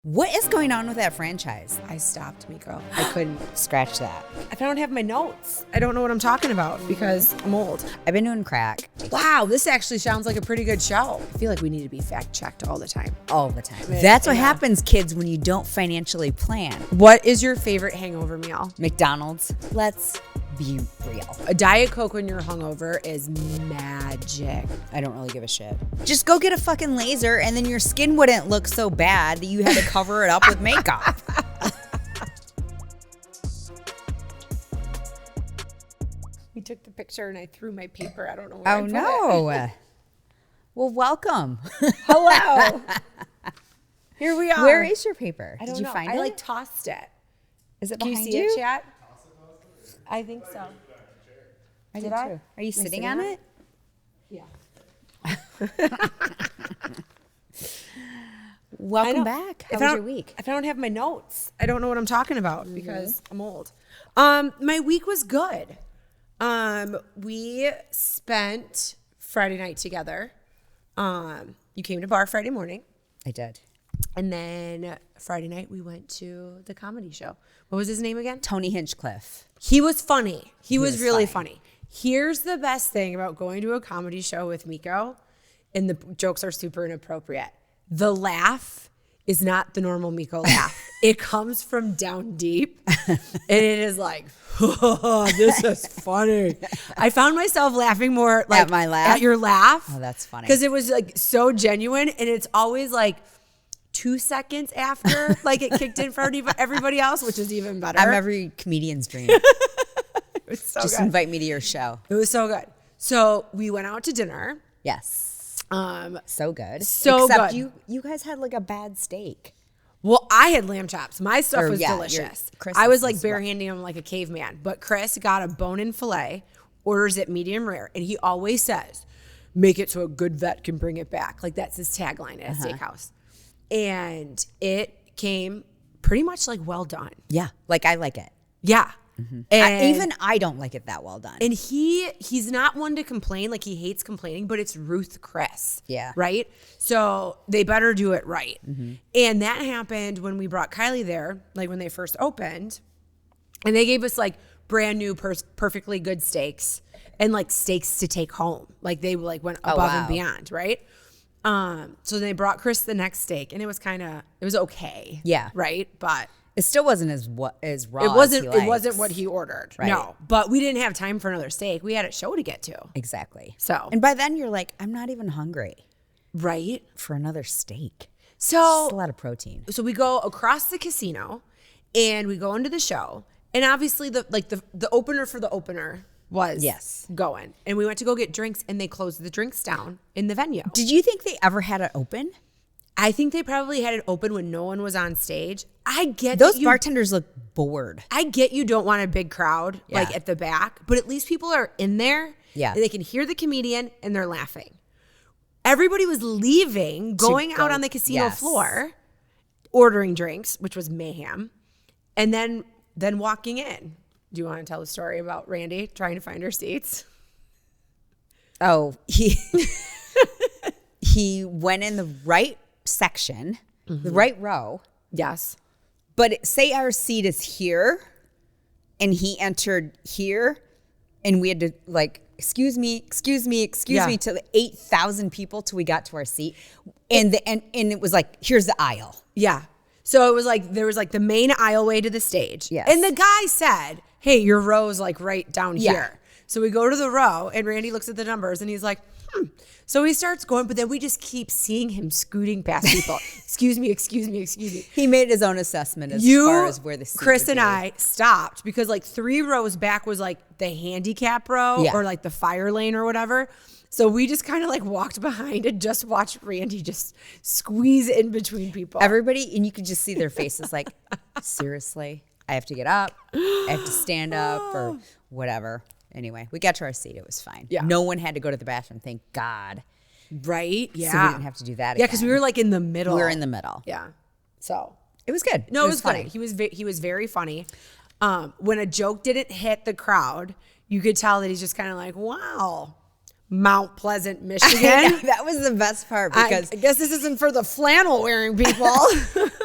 What is going on with that franchise? I stopped, Meko. I couldn't. Scratch that. I don't have my notes. I don't know what I'm talking about because I'm old. I've been doing crack. Wow, this actually sounds like a pretty good show. I feel like we need to be fact checked all the time. All the time. That's what happens, kids, when you don't financially plan. What is your favorite hangover meal? McDonald's. Let's be real. A Diet Coke when you're hungover is magic. I don't really give a shit. Just go get a fucking laser and then your skin wouldn't look so bad that you had to cover it up with makeup. We took the picture and I threw my paper. I don't know where I put it. Well, welcome. Hello. Here we are. Where is your paper? I don't Did you know. find I it? tossed it. Is it Can behind you see you? it, chat? I think so. Did I? too. Are you Am I sitting on it? Yeah. Welcome back. How was your week? If I don't have my notes, I don't know what I'm talking about because I'm old. My week was good. We spent Friday night together. You came to bar Friday morning. I did. And then Friday night we went to the comedy show. What was his name again? Tony Hinchcliffe. He was funny. He was really funny. funny. Here's the best thing about going to a comedy show with Meko, and the jokes are super inappropriate. The laugh is not the normal Meko laugh. It comes from down deep, and it is like, oh, this is funny. I found myself laughing more like At my laugh? At your laugh. Oh, that's funny. Because it was like so genuine, and it's always like 2 seconds after like it kicked in for everybody else, which is even better. I'm every comedian's dream. It was so Just good. invite me to your show. It was so good. So we went out to dinner. Yes. So good. So Except good. you guys had like a bad steak. Well, I had lamb chops. My stuff Or, was yeah, delicious. Chris I was is like as barehanding him like a caveman. But Chris got a bone-in filet, orders it medium rare, and he always says, make it so a good vet can bring it back. Like that's his tagline at a steakhouse. And it came pretty much like well done. Yeah. Like I like it. Yeah. And Even I don't like it that well done. And he's not one to complain, like he hates complaining, but it's Ruth Chris. Yeah. Right? So they better do it right. And that happened when we brought Kylie there, like when they first opened. And they gave us like brand new, perfectly good steaks and like steaks to take home. Like they like went above and beyond, right? So they brought Chris the next steak and it was okay. Yeah. Right? But it still wasn't as raw. it as wasn't. he It wasn't likes. what he ordered. Right. No, but we didn't have time for another steak. We had a show to get to. Exactly. So and by then you're like, I'm not even hungry right. for another steak. So It's a lot of protein. So we go across the casino, and we go into the show, and obviously the opener for the opener was going, and we went to go get drinks, and they closed the drinks down in the venue. Did you think they ever had it open? I think they probably had it open when no one was on stage. I get Those that bartenders look bored. I get you don't want a big crowd like at the back, but at least people are in there. Yeah. And they can hear the comedian and they're laughing. Everybody was leaving, going out on the casino floor, ordering drinks, which was mayhem, and then walking in. Do you want to tell the story about Randy trying to find her seats? Oh, he went in the right section, the right row. Yes. But say our seat is here, and he entered here, and we had to like, excuse me, to the 8,000 people till we got to our seat, and it was like, here's the aisle. Yeah. So it was like there was like the main aisleway to the stage. Yes. And the guy said, "Hey, your row's like right down Yeah. here." So we go to the row, and Randy looks at the numbers, and he's like, So he starts going, but then we just keep seeing him scooting past people. Excuse me. He made his own assessment as far as where the seat Chris would and be. I stopped because like 3 rows back was like the handicap row or like the fire lane or whatever. So we just kind of like walked behind and just watched Randy just squeeze in between people. Everybody, and you could just see their faces like, seriously, I have to get up, I have to stand up, or whatever. Anyway, we got to our seat. It was fine. Yeah. No one had to go to the bathroom, thank God. Right? Yeah. So we didn't have to do that again. Yeah, because we were like in the middle. We were in the middle. Yeah. So It was good. no, it was funny. good. He was very funny. When a joke didn't hit the crowd, you could tell that he's just kind of like, wow. Mount Pleasant, Michigan. That was the best part because I guess this isn't for the flannel wearing people.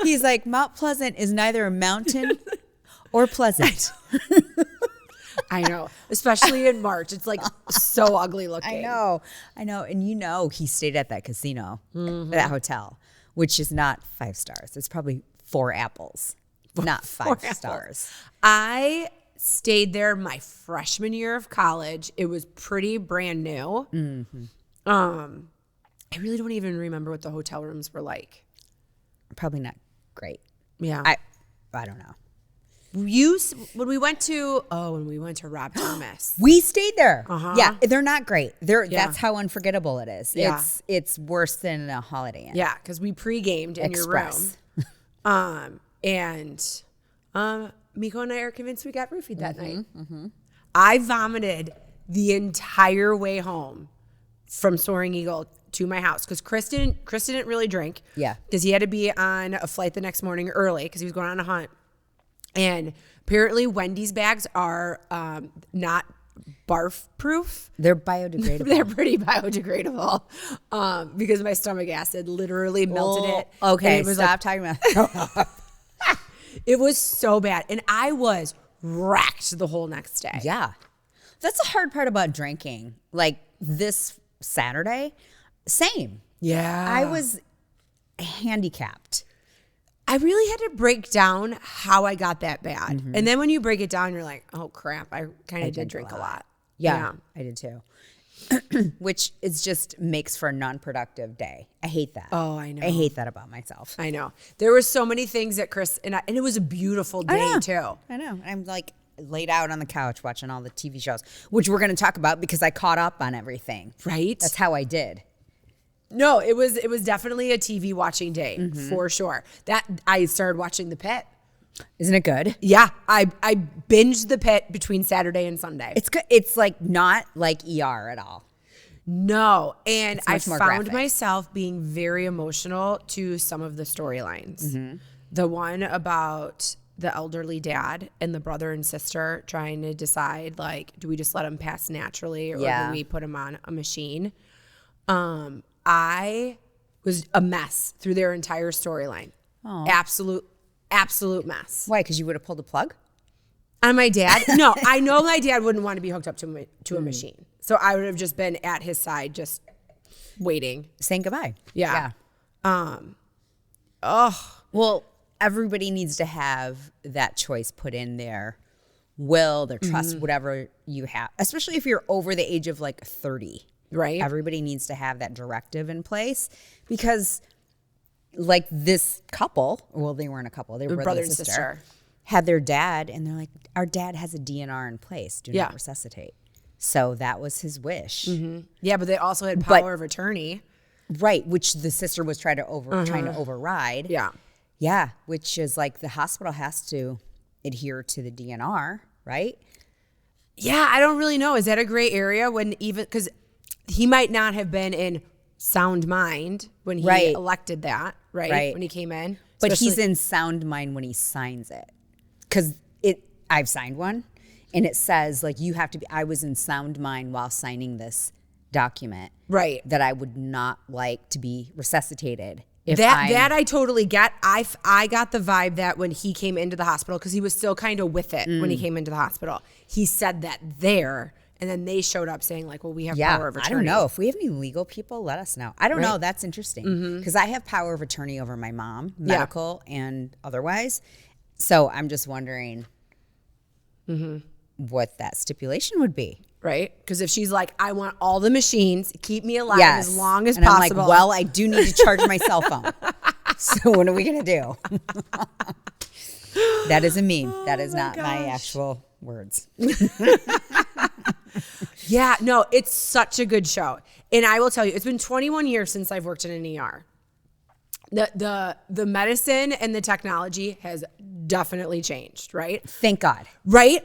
he's like, Mount Pleasant is neither a mountain or pleasant. I know, especially in March. It's like so ugly looking. I know. And he stayed at that casino, that hotel, which is not 5 stars. It's probably 4 apples, not 5 stars. I stayed there my freshman year of college. It was pretty brand new. I really don't even remember what the hotel rooms were like. Probably not great. Yeah. I don't know. When we went to Rob Thomas. We stayed there. Uh-huh. Yeah, they're not great. That's how unforgettable it is. Yeah. It's worse than a Holiday Inn. Yeah, because we pre-gamed in your room. And Meko and I are convinced we got roofied that night. I vomited the entire way home from Soaring Eagle to my house because Chris didn't really drink. Yeah. Because he had to be on a flight the next morning early because he was going on a hunt. And apparently Wendy's bags are not barf proof. They're biodegradable. They're pretty biodegradable because my stomach acid literally melted it. Okay, it was stop talking about it was so bad. And I was wrecked the whole next day. Yeah. That's the hard part about drinking. Like this Saturday, same. Yeah. I was handicapped. I really had to break down how I got that bad. And then when you break it down, you're like, oh crap, I kind of did drink a lot. Yeah, I did too. Which is just makes for a non-productive day. I hate that. Oh, I know. I hate that about myself. I know. There were so many things that Chris, and it was a beautiful day too. I know. I'm like laid out on the couch watching all the TV shows, which we're going to talk about because I caught up on everything. Right? That's how I did. No, it was definitely a TV watching day for sure. That I started watching The Pitt. Isn't it good? Yeah, I binged The Pitt between Saturday and Sunday. It's good. It's like not like ER at all. No, and I much more found graphic. myself being very emotional to some of the storylines. The one about the elderly dad and the brother and sister trying to decide, like, do we just let him pass naturally or do we put him on a machine? I was a mess through their entire storyline. Absolute mess. Why? Because you would have pulled a plug? And my dad? No, I know my dad wouldn't want to be hooked up to a machine. So I would have just been at his side, just waiting. Saying goodbye. Yeah. Well, everybody needs to have that choice put in their will, their trust, whatever you have, especially if you're over the age of like 30. Right. Everybody needs to have that directive in place because like this couple, well, they weren't a couple, they were brother and sister, had their dad and they're like, our dad has a DNR in place. Do not resuscitate. So that was his wish. Yeah, but they also had power of attorney. Right, which the sister was trying to override. Yeah. Yeah, which is like the hospital has to adhere to the DNR, right? Yeah, I don't really know. Is that a gray area because he might not have been in sound mind when he elected that, right? When he came in. But he's in sound mind when he signs it. Because I've signed one, and it says, like, you have to be, I was in sound mind while signing this document. Right. That I would not like to be resuscitated. That I totally get. I got the vibe that when he came into the hospital, because he was still kind of with it when he came into the hospital, he said that there, and then they showed up saying like, well, we have power of attorney. I don't know. If we have any legal people, let us know. I don't know. That's interesting. Because I have power of attorney over my mom, medical and otherwise. So I'm just wondering what that stipulation would be. Right? Because if she's like, I want all the machines, keep me alive as long as possible. I'm like, well, I do need to charge my cell phone. So what are we going to do? That is a meme. That is not my actual words. Yeah, no, it's such a good show. And I will tell you, it's been 21 years since I've worked in an ER. The medicine and the technology has definitely changed, right? Thank God. Right?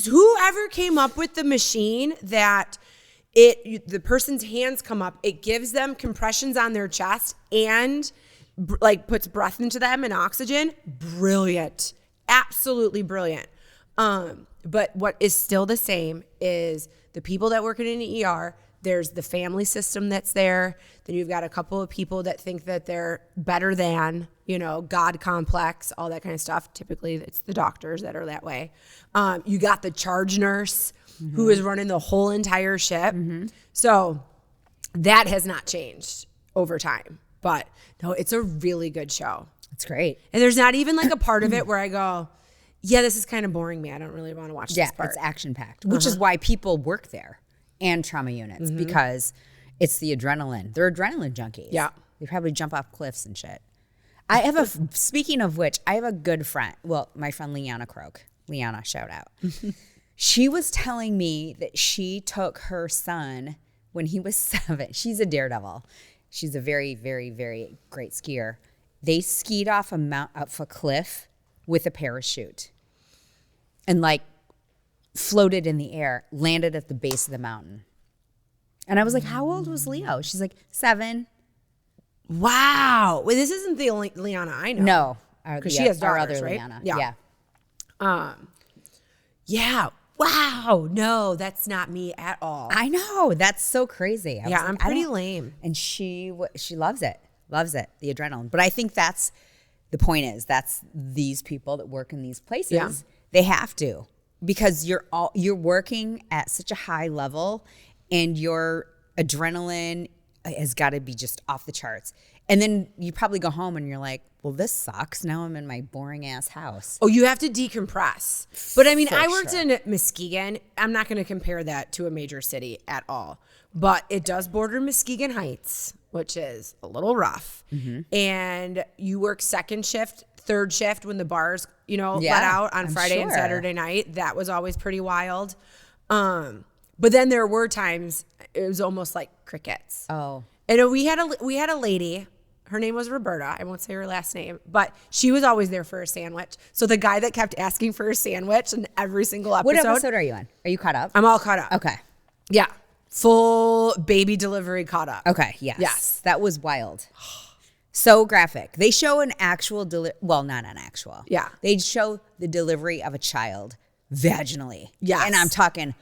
Whoever came up with the machine that the person's hands come up, it gives them compressions on their chest and like puts breath into them and oxygen. Brilliant. Absolutely brilliant. But what is still the same is the people that work in an ER, There's the family system that's there. Then you've got a couple of people that think that they're better than, God complex, all that kind of stuff. Typically, it's the doctors that are that way. You got the charge nurse who is running the whole entire ship. So that has not changed over time. But no, it's a really good show. It's great. And there's not even like a part of it where I go, yeah, this is kind of boring me. I don't really want to watch this part. It's action-packed, which is why people work there and trauma units because it's the adrenaline. They're adrenaline junkies. Yeah. They probably jump off cliffs and shit. I have speaking of which, I have a good friend. Well, my friend Liana Croak. Liana, shout out. She was telling me that she took her son when he was 7. She's a daredevil. She's a very, very, very great skier. They skied off a cliff with a parachute and like floated in the air, landed at the base of the mountain. And I was like, how old was Leo? She's like 7. Wow. Well, this isn't the only Liana I know. No. Because she has daughters, right? Liana. Yeah. Yeah. Wow. No, that's not me at all. I know. That's so crazy. Yeah, I'm pretty lame. And she loves it. Loves it. The adrenaline. But I think that's the point is that's these people that work in these places. Yeah. They have to because you're working at such a high level and your adrenaline has got to be just off the charts. And then you probably go home and you're like, well, this sucks. Now I'm in my boring ass house. Oh, you have to decompress. But I mean, For I worked sure. in Muskegon. I'm not going to compare that to a major city at all. But it does border Muskegon Heights, which is a little rough. And you work second shift, third shift when the bars, let out on Friday and Saturday night. That was always pretty wild. But then there were times it was almost like crickets. Oh. And we had a lady. Her name was Roberta. I won't say her last name, but she was always there for a sandwich. So the guy that kept asking for a sandwich in every single episode. What episode are you on? Are you caught up? I'm all caught up. Okay. Yeah. Full baby delivery caught up. Okay. Yes. Yes. That was wild. So graphic. They show an actual well, not an actual. Yeah. They show the delivery of a child vaginally. Yes. And I'm talking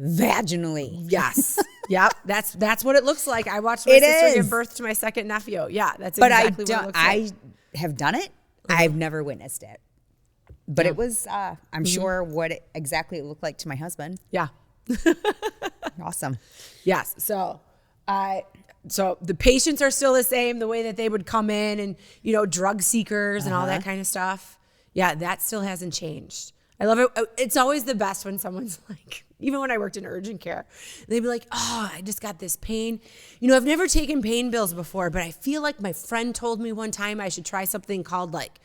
vaginally. Yes. Yep. That's what it looks like. I watched my sister give birth to my second nephew. Yeah. That's exactly what it looks like. I have done it. I've never witnessed it. But it was, I'm sure what exactly it looked like to my husband. Yeah. Awesome. Yes. So the patients are still the same, the way that they would come in and, drug seekers and all that kind of stuff. Yeah, that still hasn't changed. I love it. It's always the best when someone's like, even when I worked in urgent care, they'd be like, oh, I just got this pain. I've never taken pain pills before, but I feel like my friend told me one time I should try something called like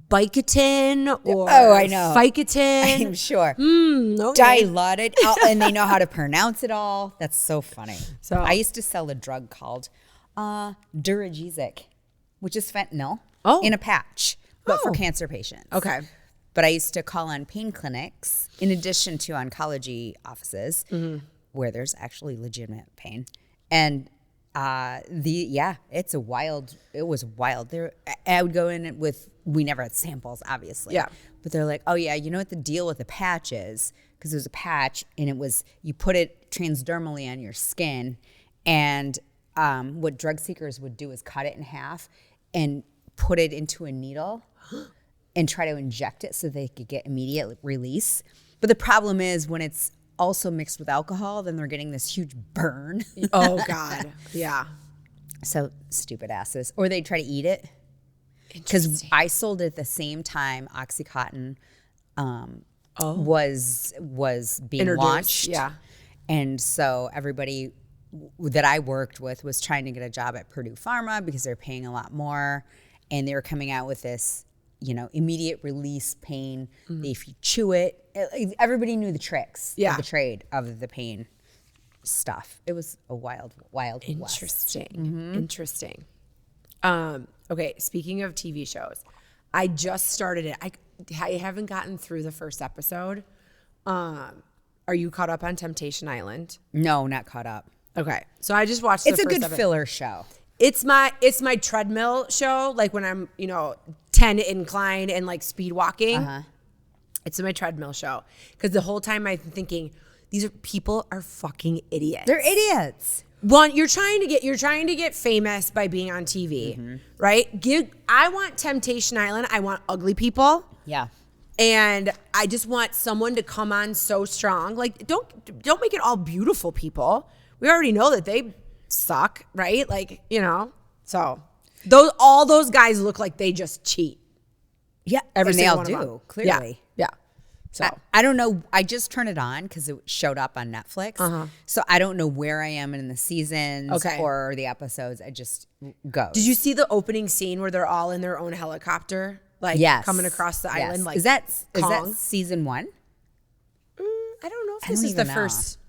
Vicodin or I know. Vicodin. I'm sure. Okay. Dilaudid. And they know how to pronounce it all. That's so funny. So I used to sell a drug called Duragesic, which is fentanyl in a patch, but for cancer patients. Okay. But I used to call on pain clinics in addition to oncology offices where there's actually legitimate pain. And it was wild. I would go in with, we never had samples, obviously. Yeah. But they're like, oh yeah, you know what the deal with the patch is? Because it was a patch and you put it transdermally on your skin. And what drug seekers would do is cut it in half and put it into a needle and try to inject it so they could get immediate release. But the problem is when it's also mixed with alcohol, then they're getting this huge burn. Oh, God. Yeah. So stupid asses. Or they try to eat it. Because I sold it at the same time Oxycontin was being Introduced, launched. yeah. And so everybody that I worked with was trying to get a job at Purdue Pharma because they're paying a lot more. And they were coming out with this, immediate release pain. If you chew it, everybody knew the tricks of the trade of the pain stuff. It was a wild Interesting. Interesting. Okay, speaking of TV shows, I just started it. I haven't gotten through the first episode. Are you caught up on Temptation Island? No, not caught up. Okay, so I just watched. It's a good filler show. It's my treadmill show. Like when I'm 10 incline and like speed walking. It's my treadmill show because the whole time I'm thinking People are fucking idiots. They're idiots. One, you're trying to get famous by being on TV, right? I want Temptation Island. I want ugly people. Yeah. And I just want someone to come on so strong. Like, don't make it all beautiful people. We already know that they suck, right? Like, so all those guys look like they just cheat. Yeah, every and they single all one of them. do, clearly. Yeah. So I don't know. I just turned it on because it showed up on Netflix. So I don't know where I am in the seasons or the episodes. I just go. Did you see the opening scene where they're all in their own helicopter? Like coming across the island, like is that season 1? I don't know if this is the first.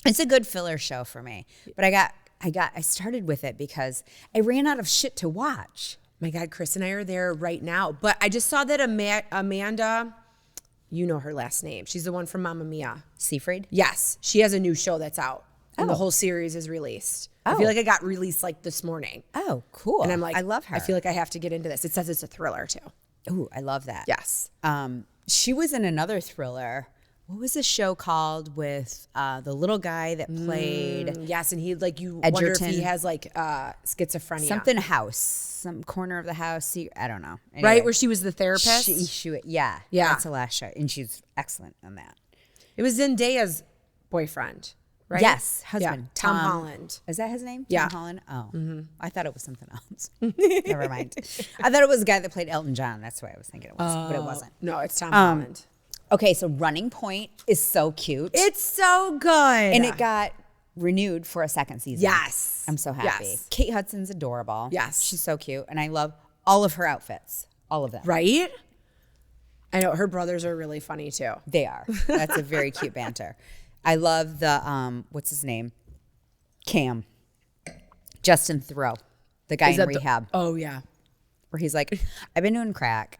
It's a good filler show for me, but I started with it because I ran out of shit to watch. My God, Chris and I are there right now. But I just saw that Amanda, you know her last name. She's the one from Mamma Mia. Seyfried? Yes, she has a new show that's out, and the whole series is released. I feel like it got released like this morning. Oh, cool! And I'm like, I love her. I feel like I have to get into this. It says it's a thriller too. Ooh, I love that. Yes. She was in another thriller. What was the show called with the little guy that played? Yes, and he you Edgerton. wonder if he has schizophrenia. Something house, some corner of the house. I don't know. Anyway, right where she was the therapist. Yeah. That's the last show, and she's excellent on that. It was Zendaya's boyfriend, right? Yes, husband. Yeah. Tom Holland. Is that his name? Yeah. Tom Holland? Oh, I thought it was something else. Never mind. I thought it was the guy that played Elton John. That's what I was thinking it was, but it wasn't. No, it's Tom Holland. Okay, so Running Point is so cute. It's so good. And it got renewed for a second season. Yes. I'm so happy. Yes. Kate Hudson's adorable. Yes. She's so cute. And I love all of her outfits. All of them. Right? I know. Her brothers are really funny too. They are. That's a very cute banter. I love the, what's his name? Cam. Justin Theroux. The guy in rehab. Oh, yeah. Where he's like, I've been doing crack.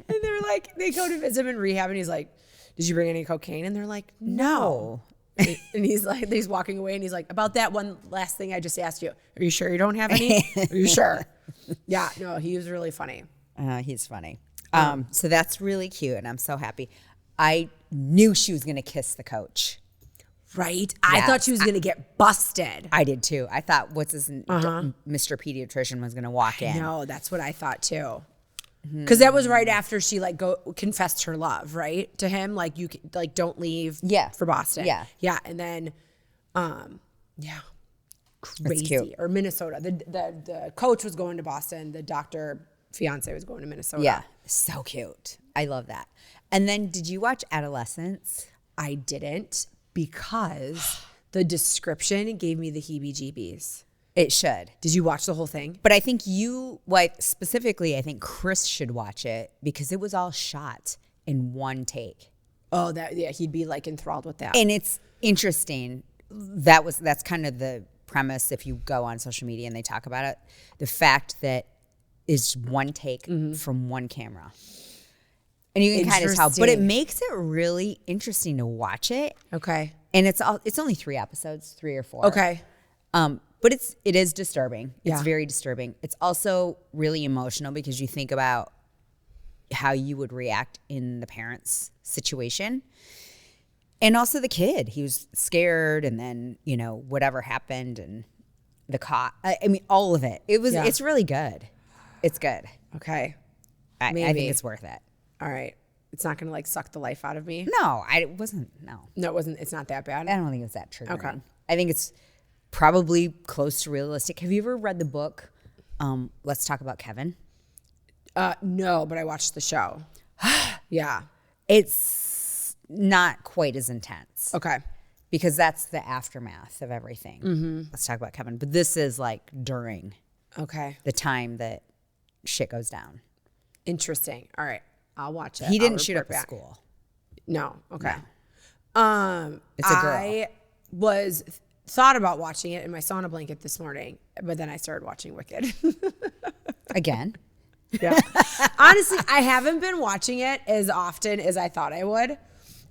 And they're like, they go to visit him in rehab, and he's like, did you bring any cocaine? And they're like, no. And he's like, he's walking away, and he's like, about that one last thing I just asked you. Are you sure you don't have any? Are you sure? Yeah, no, he was really funny. He's funny. So that's really cute, and I'm so happy. I knew she was going to kiss the coach. Right? I thought she was going to get busted. I did too. I thought, Mr. Pediatrician was going to walk in. No, that's what I thought too. Because that was right after she confessed her love, right, to him. Like, you don't leave for Boston. Yeah. And then, crazy. Cute. Or Minnesota. The coach was going to Boston. The doctor fiance was going to Minnesota. Yeah. So cute. I love that. And then did you watch Adolescence? I didn't, because the description gave me the heebie-jeebies. It should. Did you watch the whole thing? But I think specifically, I think Chris should watch it because it was all shot in one take. Oh, he'd be enthralled with that. And it's interesting. That's kind of the premise if you go on social media and they talk about it. The fact that it's one take from one camera. And you can kind of tell, but it makes it really interesting to watch it. Okay. And it's only 3 episodes, 3 or 4. Okay. But it is disturbing. It's Yeah. very disturbing. It's also really emotional because you think about how you would react in the parents' situation. And also the kid. He was scared, and then, whatever happened, and the cop. I mean, all of it. It's really good. It's good. Okay. I think it's worth it. All right. It's not going to suck the life out of me? No, it wasn't. No. No, it wasn't. It's not that bad? I don't think it's that triggering. Okay. I think it's probably close to realistic. Have you ever read the book, Let's Talk About Kevin? No, but I watched the show. Yeah. It's not quite as intense. Okay. Because that's the aftermath of everything. Let's talk about Kevin. But this is during the time that shit goes down. Interesting. All right. I'll watch it. He didn't shoot up a school. No. Okay. No. It's a girl. I thought about watching it in my sauna blanket this morning, but then I started watching Wicked. Again? Yeah. Honestly, I haven't been watching it as often as I thought I would.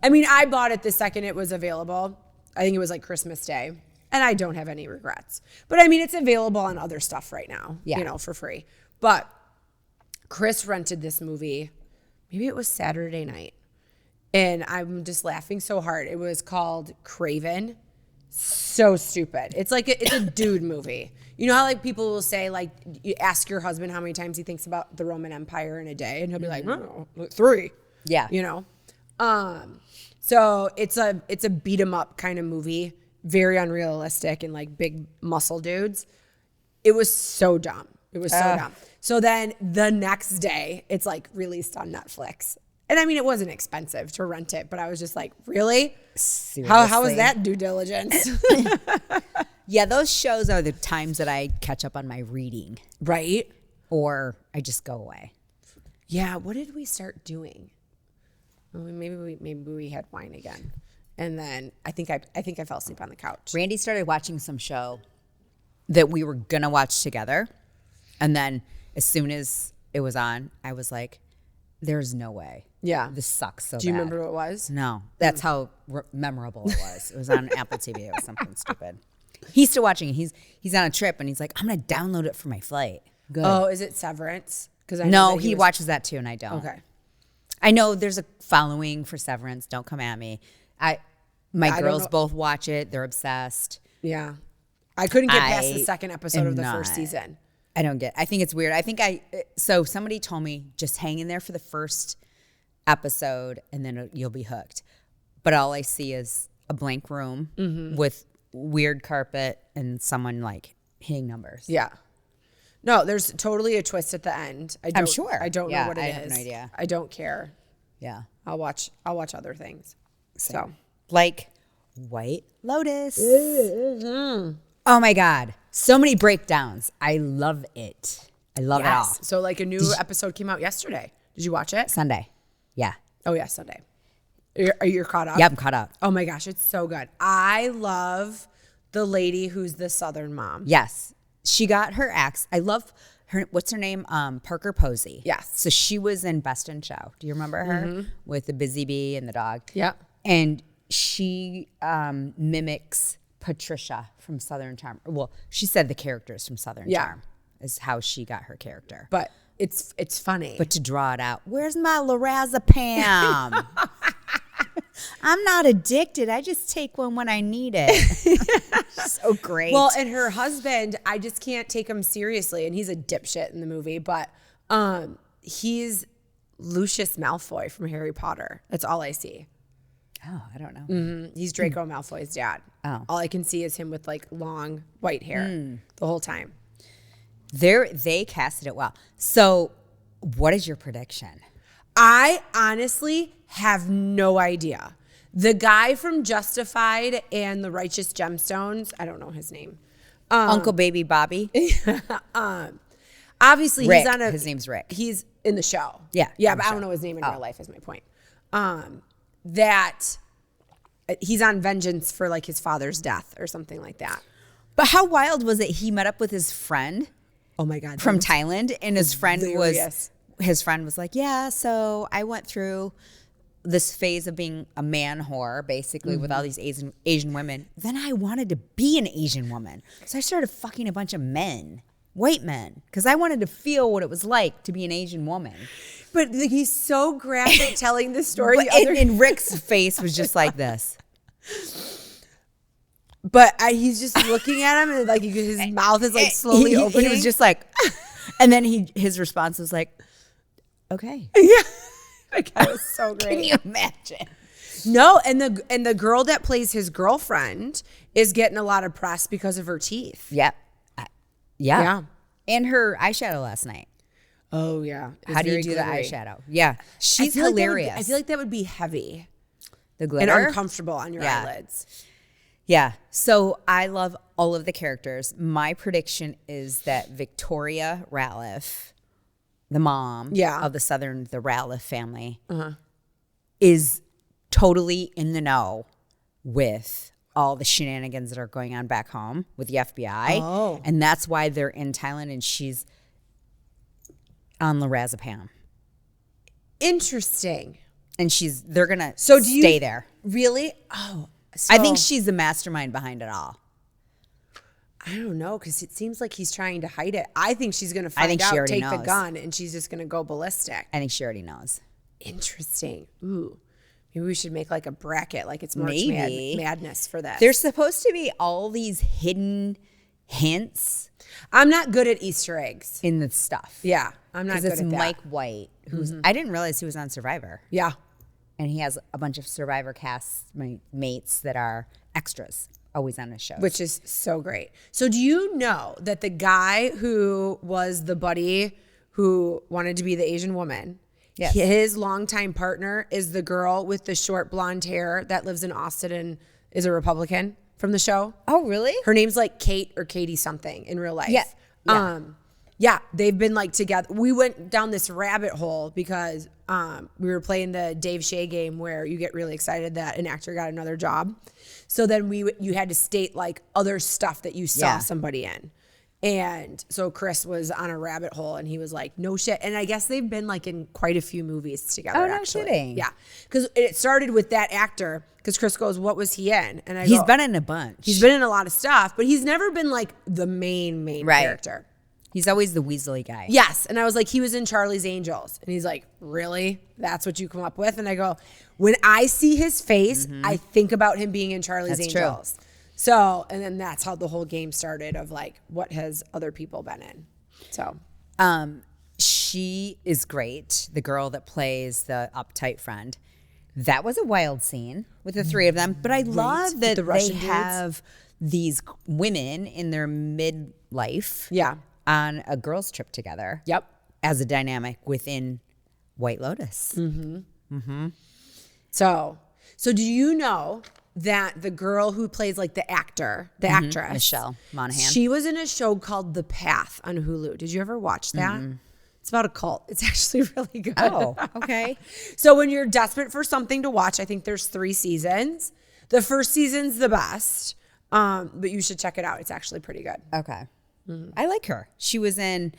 I mean, I bought it the second it was available. I think it was Christmas Day, and I don't have any regrets. But I mean, it's available on other stuff right now, for free. But Chris rented this movie. Maybe it was Saturday night. And I'm just laughing so hard. It was called Craven. So stupid. It's like it's a dude movie. You know how like people will say like you ask your husband how many times he thinks about the Roman Empire in a day, and he'll be like, no, 3. Yeah. You know. So it's a beat 'em up kind of movie, very unrealistic and like big muscle dudes. It was so dumb. It was so dumb. So then the next day, it's like released on Netflix. And I mean, it wasn't expensive to rent it, but I was just like, really? Seriously? How was that due diligence? Yeah, those shows are the times that I catch up on my reading. Right? Or I just go away. Yeah, what did we start doing? Well, maybe we had wine again. And then I think I fell asleep on the couch. Randy started watching some show that we were going to watch together. And then as soon as it was on, I was like, there's no way. Yeah. This sucks so bad. Do you remember what it was? No. That's how memorable it was. It was on Apple TV. It was something stupid. He's still watching it. He's on a trip, and he's like, I'm going to download it for my flight. Good. Oh, is it Severance? Because No, he watches that too, and I don't. Okay. I know there's a following for Severance. Don't come at me. My girls both watch it. They're obsessed. Yeah. I couldn't get past the second episode of the first season. I think it's weird. So somebody told me just hang in there for the first episode and then you'll be hooked. But all I see is a blank room with weird carpet and someone like hitting numbers. Yeah. No, there's totally a twist at the end. I'm sure. I don't know what it is. I have no idea. I don't care. Yeah. I'll watch other things. So like White Lotus. Oh my God. So many breakdowns. I love it. I love it all. So like a new episode came out yesterday. Did you watch it? Sunday. Yeah. Oh yeah, Sunday. Are you caught up? Yeah, I'm caught up. Oh my gosh, it's so good. I love the lady who's the Southern mom. Yes. She got her ex. I love her. What's her name? Parker Posey. Yes. So she was in Best in Show. Do you remember her? With the busy bee and the dog? Yeah. And she mimics Patricia from Southern Charm. Well, she said the characters from Southern Charm is how she got her character. But it's funny. But to draw it out, where's my lorazepam? I'm not addicted. I just take one when I need it. So great. Well, and her husband, I just can't take him seriously. And he's a dipshit in the movie. But he's Lucius Malfoy from Harry Potter. That's all I see. Oh, I don't know. He's Draco Malfoy's dad. Oh. All I can see is him with like long white hair the whole time. They casted it well. So what is your prediction? I honestly have no idea. The guy from Justified and The Righteous Gemstones, I don't know his name. Uncle Baby Bobby? Obviously, Rick. he's on His name's Rick. He's in the show. Yeah. Yeah, but I don't know his name in real life is my point. That he's on vengeance for like his father's death or something like that. But how wild was it? He met up with his friend. Oh my God. From Thailand, and his friend hilarious. was like, yeah, so I went through this phase of being a man whore, basically, with all these Asian women. Then I wanted to be an Asian woman. So I started fucking a bunch of men, white men, because I wanted to feel what it was like to be an Asian woman. But he's so graphic telling the story. And Rick's face was just like this. But he's just looking at him, and like his mouth is like slowly opening. He was just like, and then his response was like, okay. Yeah. Like, that was so great. Can you imagine? No, and the girl that plays his girlfriend is getting a lot of press because of her teeth. Yeah. Yeah. And her eyeshadow last night. Oh, yeah. How do you do glittery. the eyeshadow? Yeah. She's hilarious. I feel like that would be heavy. The glitter? And uncomfortable on your eyelids. Yeah. So I love all of the characters. My prediction is that Victoria Ratliff, the mom of the Ratliff family, is totally in the know with all the shenanigans that are going on back home with the FBI. Oh. And that's why they're in Thailand, and she's on lorazepam. Interesting. And they're going to stay there. Really? Oh. So, I think she's the mastermind behind it all. I don't know, because it seems like he's trying to hide it. I think she's going to find out, take the gun, and she's just going to go ballistic. I think she already knows. Interesting. Ooh. Maybe we should make like a bracket, like it's March Madness for that. There's supposed to be all these hidden hints. I'm not good at Easter eggs in the stuff. Yeah, I'm not good at that. It's Mike White, who's I didn't realize he was on Survivor. Yeah. And he has a bunch of Survivor cast mates that are extras, always on his show. Which is so great. So do you know that the guy who was the buddy who wanted to be the Asian woman, his longtime partner is the girl with the short blonde hair that lives in Austin and is a Republican from the show? Oh, really? Her name's like Kate or Katie something in real life. Yeah. Yeah, they've been like together. We went down this rabbit hole because we were playing the Dave Shea game where you get really excited that an actor got another job. So then you had to state like other stuff that you saw somebody in. And so Chris was on a rabbit hole and he was like, no shit. And I guess they've been like in quite a few movies together. Oh, no kidding. Yeah. Because it started with that actor because Chris goes, what was he in? And he's been in a bunch. He's been in a lot of stuff, but he's never been like the main character. He's always the Weasley guy. Yes. And I was like, he was in Charlie's Angels. And he's like, really? That's what you come up with? And I go, when I see his face, I think about him being in Charlie's Angels. True. So, and then that's how the whole game started of like, what has other people been in? So, she is great. The girl that plays the uptight friend. That was a wild scene with the three of them. But I love that they have these women in their midlife. Yeah. On a girls' trip together. Yep. As a dynamic within White Lotus. So do you know that the girl who plays like the actress, Michelle Monaghan, she was in a show called The Path on Hulu. Did you ever watch that? It's about a cult. It's actually really good. Oh, okay. So when you're desperate for something to watch, I think there's 3 seasons. The first season's the best, but you should check it out. It's actually pretty good. Okay. I like her. She was in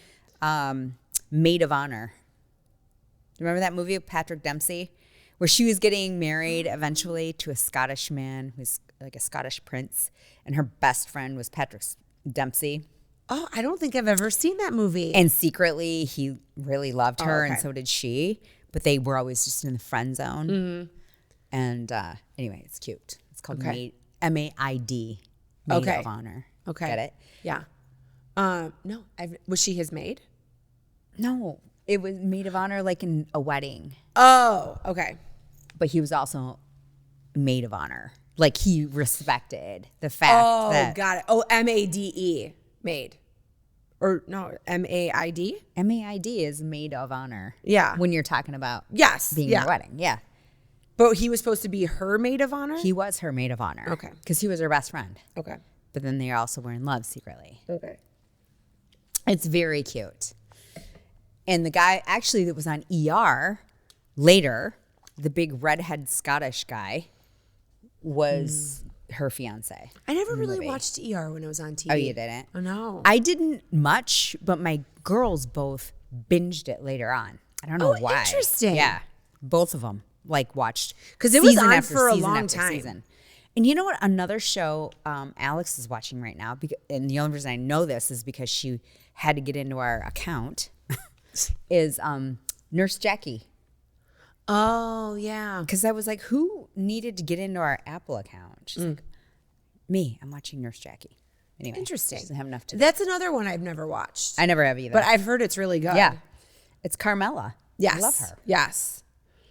Maid of Honor. Remember that movie with Patrick Dempsey? Where she was getting married eventually to a Scottish man who's like a Scottish prince. And her best friend was Patrick Dempsey. Oh, I don't think I've ever seen that movie. And secretly, he really loved her, and so did she. But they were always just in the friend zone. And anyway, it's cute. It's called Maid, M-A-I-D, Maid of Honor. Okay. Get it? Yeah. No, was she his maid? No, it was Maid of Honor like in a wedding. Oh, okay. But he was also Maid of Honor. Like he respected the fact that. Oh, got it. Oh, M-A-D-E, maid. Or no, M-A-I-D? M-A-I-D is Maid of Honor. Yeah. When you're talking about being in a wedding. Yeah. But he was supposed to be her maid of honor? He was her maid of honor. Okay. Because he was her best friend. Okay. But then they also were in love secretly. Okay. It's very cute. And the guy actually that was on ER later, the big redhead Scottish guy, was her fiance. I never really watched ER when it was on TV. Oh, you didn't? Oh, no. I didn't much, but my girls both binged it later on. I don't know why. Interesting. Yeah. Both of them watched. Because it was on for a long time. Season. And you know what? Another show Alex is watching right now, and the only reason I know this is because she had to get into our account, is Nurse Jackie. Oh, yeah. Because I was like, who needed to get into our Apple account? She's like, me. I'm watching Nurse Jackie. Anyway, interesting. She doesn't have enough to do. That's another one I've never watched. I never have either. But I've heard it's really good. Yeah. It's Carmela. Yes. I love her. Yes.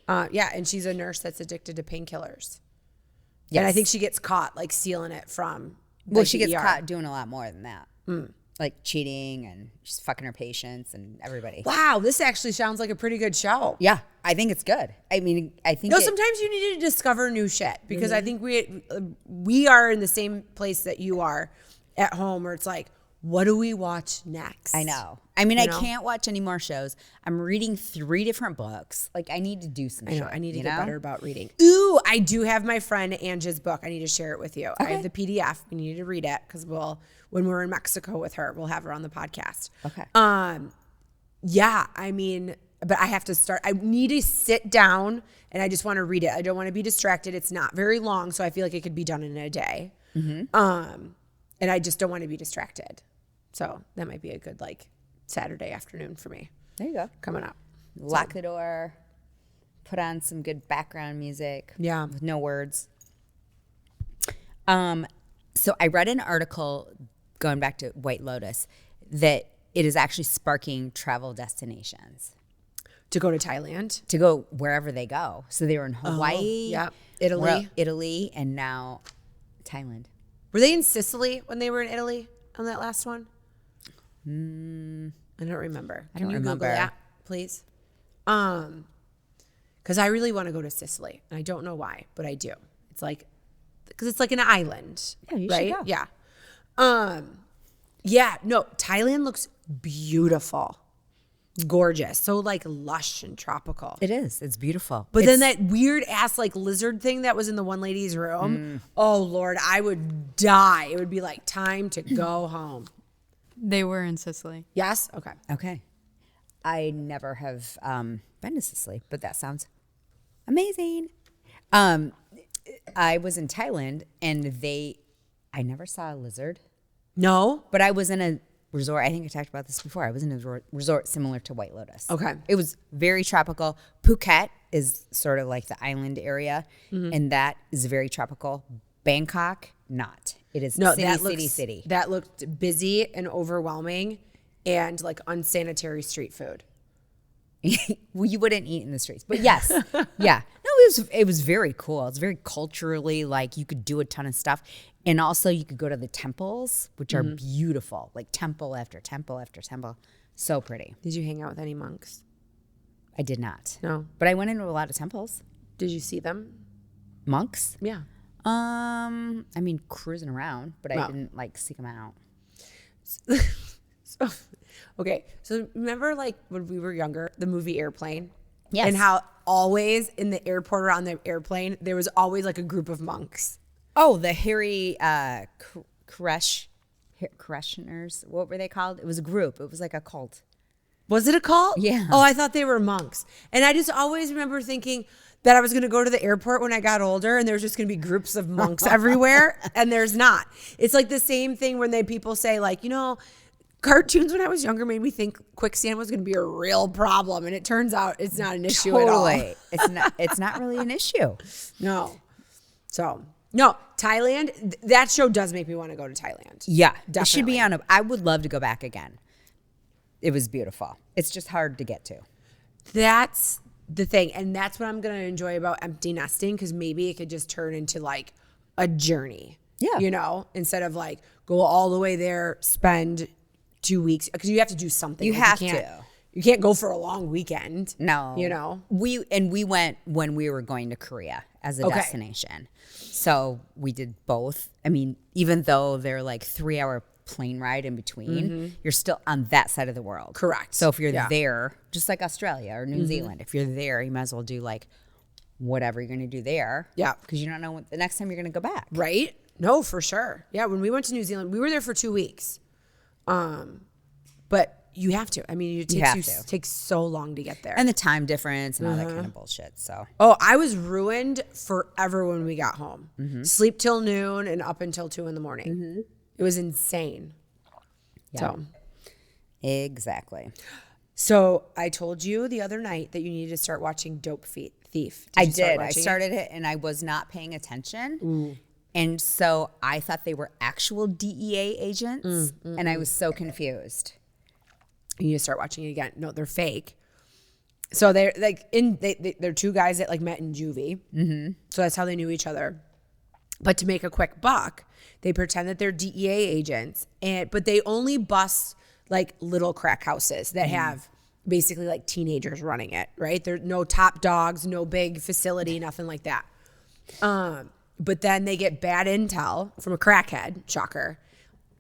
Yeah, and she's a nurse that's addicted to painkillers. Yes. And I think she gets caught like stealing it from Well, she gets caught doing a lot more than that. Like cheating, and she's fucking her patients and everybody. Wow, this actually sounds like a pretty good show. Yeah, I think it's good. I mean, I think sometimes you need to discover new shit because I think we are in the same place that you are at home, where it's like, what do we watch next? I know. I mean, I can't watch any more shows. I'm reading 3 different books. Like, I need to do some shit. I need to get better about reading. Ooh, I do have my friend Angie's book. I need to share it with you. Okay. I have the PDF. We need to read it because when we're in Mexico with her, we'll have her on the podcast. Okay. Yeah, I mean, but I have to start. I need to sit down and I just want to read it. I don't want to be distracted. It's not very long, so I feel like it could be done in a day. And I just don't want to be distracted. So that might be a good Saturday afternoon for me. There you go. Coming up. Lock the door. put on some good background music. Yeah. With no words. So I read an article going back to White Lotus that it is actually sparking travel destinations. To go to Thailand? To go wherever they go. So they were in Hawaii. Yeah. Italy. And now Thailand. Were they in Sicily when they were in Italy on that last one? I don't remember. Can you Google that, please? Because I really want to go to Sicily. And I don't know why, but I do. It's like, because it's like an island. Yeah, you right? should go. Yeah. Yeah, no, Thailand looks beautiful. Gorgeous. So like lush and tropical. It is. It's beautiful. But then that weird ass like lizard thing that was in the one lady's room. Oh Lord, I would die. It would be like time to go home. They were in Sicily. Yes? Okay. Okay. I never have been to Sicily, but that sounds amazing. I was in Thailand and I never saw a lizard, No? but I was in a resort. I think I talked about this before. I was in a resort similar to White Lotus. Okay. It was very tropical. Phuket is sort of like the island area, and that is very tropical. Bangkok, not. It is city. That looked busy and overwhelming and like unsanitary street food. Well, you wouldn't eat in the streets, but yes, yeah. No, it was very cool. It's very culturally like you could do a ton of stuff, and also you could go to the temples, which are beautiful, like temple after temple after temple, so pretty. Did you hang out with any monks? I did not. No. But I went into a lot of temples. Did you see them? Monks? Yeah. I mean, cruising around, but I didn't like seek them out. Okay, so remember like when we were younger, the movie Airplane? Yes. And how always in the airport or on the airplane, there was always like a group of monks. Oh, the Harry Koreshners. What were they called? It was a group. It was like a cult. Was it a cult? Yeah. Oh, I thought they were monks. And I just always remember thinking that I was going to go to the airport when I got older and there's just going to be groups of monks everywhere. And there's not. It's like the same thing when people say like, you know, cartoons when I was younger made me think quicksand was going to be a real problem. And it turns out it's not an issue at all. It's not really an issue. No. So, no, Thailand, that show does make me want to go to Thailand. Yeah. Definitely. It should be I would love to go back again. It was beautiful. It's just hard to get to. That's the thing. And that's what I'm going to enjoy about empty nesting, because maybe it could just turn into like a journey. Yeah. You know, instead of like go all the way there, spend 2 weeks, because you have to do something. You have to. You can't go for a long weekend. No. You know? We went when we were going to Korea as a destination. So we did both. I mean, even though they're like 3-hour plane ride in between, you're still on that side of the world. Correct. So if you're there, just like Australia or New Zealand, if you're there, you might as well do like whatever you're going to do there. Yeah. Because you don't know when the next time you're going to go back. Right? No, for sure. Yeah, when we went to New Zealand, we were there for 2 weeks. But you have to. I mean, it takes so long to get there. And the time difference and all that kind of bullshit. So I was ruined forever when we got home. Sleep till noon and up until 2 a.m. It was insane. Yeah. So exactly. So I told you the other night that you needed to start watching Dope Thief. I did. I started it and I was not paying attention. Ooh. And so I thought they were actual DEA agents, and I was so confused. You need to start watching it again. No, they're fake. So they're like they're two guys that like met in juvie. So that's how they knew each other. But to make a quick buck, they pretend that they're DEA agents, but they only bust like little crack houses that have basically like teenagers running it. Right? There's no top dogs, no big facility, nothing like that. But then they get bad intel from a crackhead, shocker,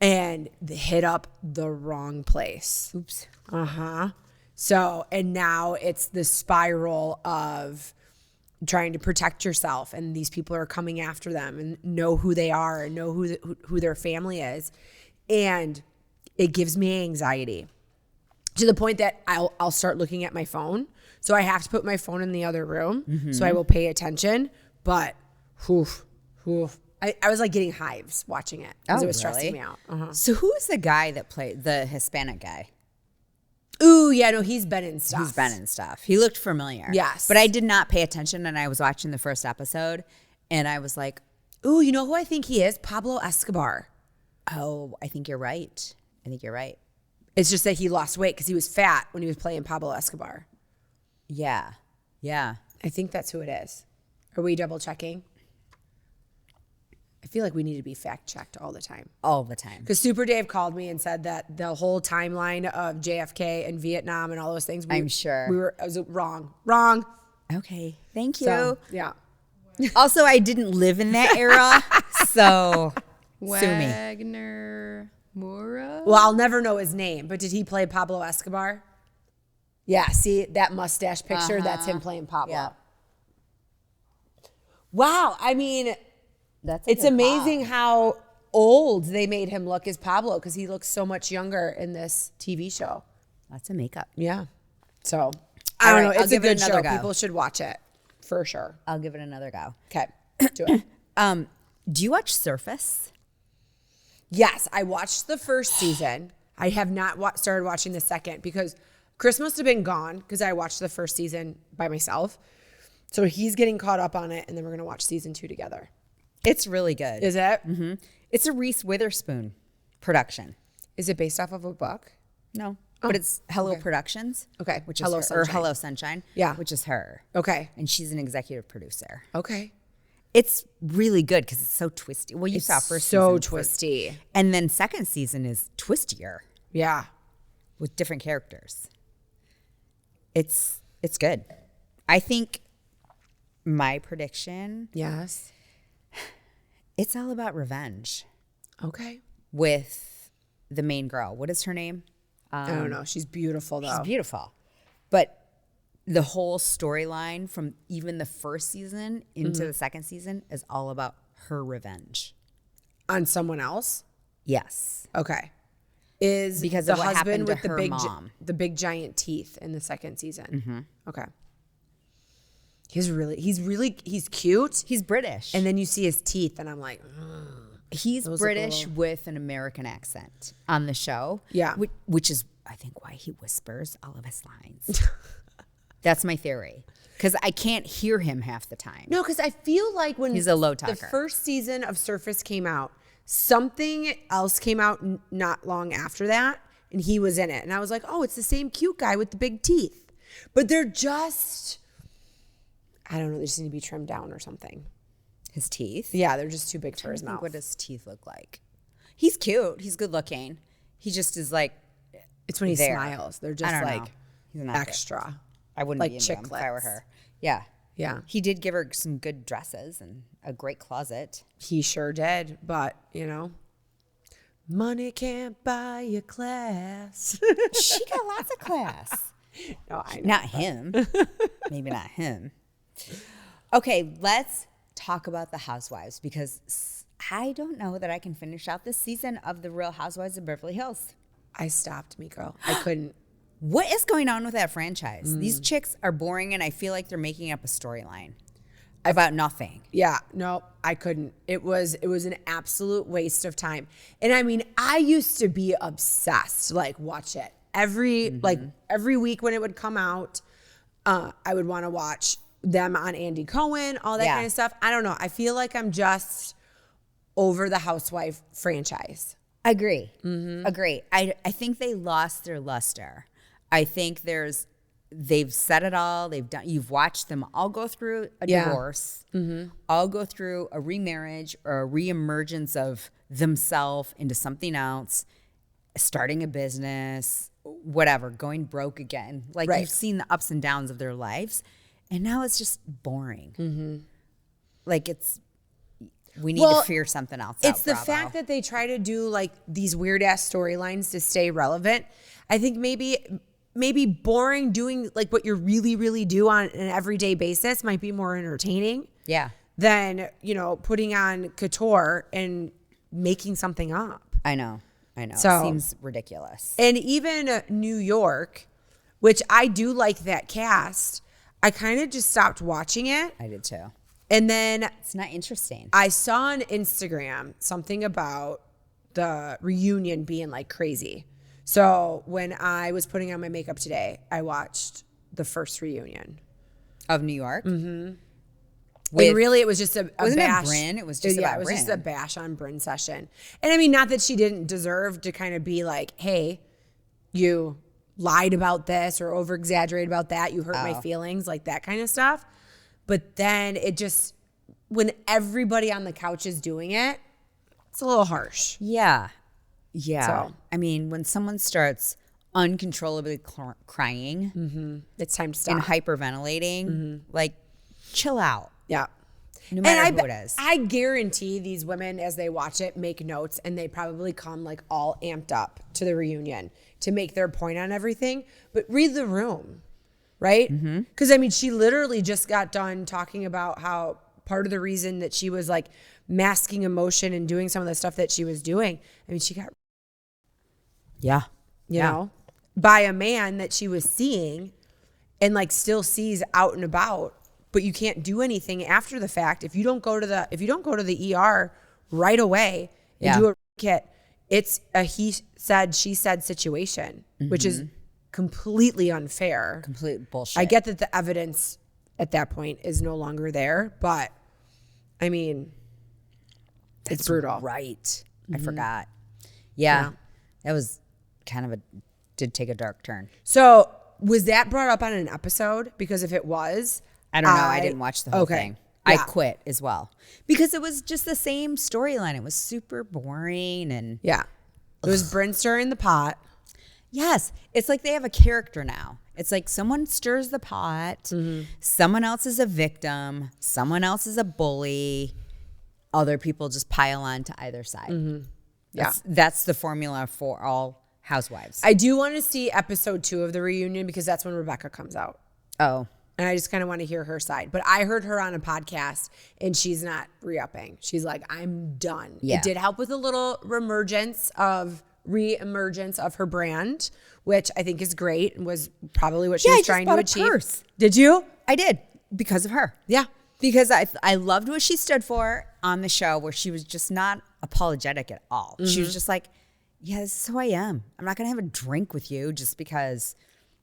and they hit up the wrong place. Oops. So, and now it's the spiral of trying to protect yourself, and these people are coming after them and know who they are and know who their family is. And it gives me anxiety to the point that I'll start looking at my phone. So I have to put my phone in the other room so I will pay attention. But I was like getting hives watching it because it was stressing me out. So who is the guy that played the Hispanic guy? Ooh, yeah, no, he's been in stuff. He's been in stuff. He looked familiar. Yes. But I did not pay attention, and I was watching the first episode, and I was like, Ooh, you know who I think he is? Pablo Escobar. oh, I think you're right. I think you're right. It's just that he lost weight because he was fat when he was playing Pablo Escobar. Yeah. Yeah. I think that's who it is. Are we double checking? I feel like we need to be fact checked all the time. All the time. Because Super Dave called me and said that the whole timeline of JFK and Vietnam and all those things. I'm sure. I was wrong. Wrong. Okay. Thank you. So, yeah. Also, I didn't live in that era, so sue me. Wagner Moura? Well, I'll never know his name, but did he play Pablo Escobar? Yeah, see that mustache picture? That's him playing Pablo. Yeah. Wow. I mean, That's a it's good amazing call. how old they made him look as Pablo because he looks so much younger in this TV show. Lots of makeup. Yeah. So, I don't know. I'll It's a give it good another show. go. People should watch it for sure. I'll give it another go. Okay. Do it. Do you watch Surface? Yes, I watched the first season. I have not started watching the second because Chris must have been gone because I watched the first season by myself. So he's getting caught up on it, and then we're going to watch season 2 together. It's really good. Is it? Mm-hmm. It's a Reese Witherspoon production. Is it based off of a book? No, but it's Hello Productions. Okay. Which Hello is her, or Sunshine. Hello Sunshine. Yeah. Which is her. Okay. And she's an executive producer. Okay. It's really good because it's so twisty. Well, you saw first so season. twisty. And then second season is twistier Yeah. with different characters. It's good. I think my prediction, Yes. it's all about revenge Okay. with the main girl. What is her name? I don't know. She's beautiful though. She's beautiful. But the whole storyline from even the first season into the second season is all about her revenge. On someone else? Yes. Okay. Is Because the of what happened husband to with the her big mom. the big giant teeth in the second season? Mm-hmm. Okay. He's cute. He's British. And then you see his teeth, and I'm like, he's Those look a British little- with an American accent on the show. Yeah. Which is, I think, why he whispers all of his lines. That's my theory. Because I can't hear him half the time. no, because I feel like when He's a low the talker. first season of Surface came out, something else came out not long after that, and he was in it. And I was like, oh, it's the same cute guy with the big teeth. But they're just, I don't know, they just need to be trimmed down or something. His teeth? Yeah, they're just too big for his I think mouth. what his teeth look like. He's cute. He's good looking. He just is like, It's when he there. smiles. They're I just don't know. like He's not good. extra. I wouldn't like be into him if I were chiclets. her. Yeah. Yeah. He did give her some good dresses and a great closet. He sure did, but money can't buy you class. She got lots of class. No, I know. Not him. Maybe not him. Okay, let's talk about the Housewives because I don't know that I can finish out this season of the Real Housewives of Beverly Hills. I stopped, Meko. I couldn't. What is going on with that franchise? These chicks are boring and I feel like they're making up a storyline about nothing. Yeah, no, I couldn't. It was an absolute waste of time. And I mean, I used to be obsessed, like watch it every week when it would come out. I would want to watch them on Andy Cohen, all that Yeah. kind of stuff. I don't know. I feel like I'm just over the Housewife franchise. Agree. Agree. I think they lost their luster. I think they've said it all. You've watched them all go through a Yeah. divorce, all go through a remarriage or a reemergence of themselves into something else, starting a business, whatever, going broke again. Like Right. you've seen the ups and downs of their lives, and now it's just boring. Like we need to figure something else out. It's the Bravo. fact that they try to do like these weird ass storylines to stay relevant. I think maybe boring doing like what you really, really do on an everyday basis might be more entertaining Yeah. than, putting on couture and making something up. I know. So- Seems ridiculous. And even New York, which I do like that cast, I kind of just stopped watching it. I did too. And then It's not interesting. I saw on Instagram something about the reunion being like crazy. So when I was putting on my makeup today, I watched the first reunion. Of New York? Mm-hmm. And really, it was just a wasn't bash. it Brynn? It was just about it was Brynn. just a bash on Brynn session. And I mean, not that she didn't deserve to kind of be like, hey, you lied about this or over-exaggerated about that. You hurt my feelings, like that kind of stuff. But then it just, when everybody on the couch is doing it, it's a little harsh. Yeah. Yeah. So. I mean, when someone starts uncontrollably crying, It's time to stop. and hyperventilating, like, chill out. Yeah. No matter who it is. I guarantee these women, as they watch it, make notes, and they probably come like all amped up to the reunion to make their point on everything. But read the room, right? Because I mean, she literally just got done talking about how part of the reason that she was like masking emotion and doing some of the stuff that she was doing. I mean, she got, Yeah. you know, by a man that she was seeing and like still sees out and about. But you can't do anything after the fact if you don't go to the ER right away and do a kit. It's a he said she said situation, which is completely unfair. Complete bullshit. I get that the evidence at that point is no longer there, but I mean, it's brutal. Right. I forgot. Yeah. That was kind of did take a dark turn. So was that brought up on an episode? Because if it was, I don't know. I didn't watch the whole thing. Yeah. I quit as well because it was just the same storyline. It was super boring and yeah, it was Brynn stirring the pot. yes, it's like they have a character now. It's like someone stirs the pot, someone else is a victim, someone else is a bully, other people just pile on to either side. That's the formula for all housewives. I do want to see episode 2 of the reunion because that's when Rebecca comes out. Oh. And I just kind of want to hear her side. But I heard her on a podcast and she's not re-upping. She's like, I'm done. Yeah. It did help with a little re-emergence of her brand, which I think is great and was probably what she was trying to achieve. Purse. Did you? I did because of her. Yeah. Because I loved what she stood for on the show where she was just not apologetic at all. She was just like, yeah, this is who I am. I'm not going to have a drink with you just because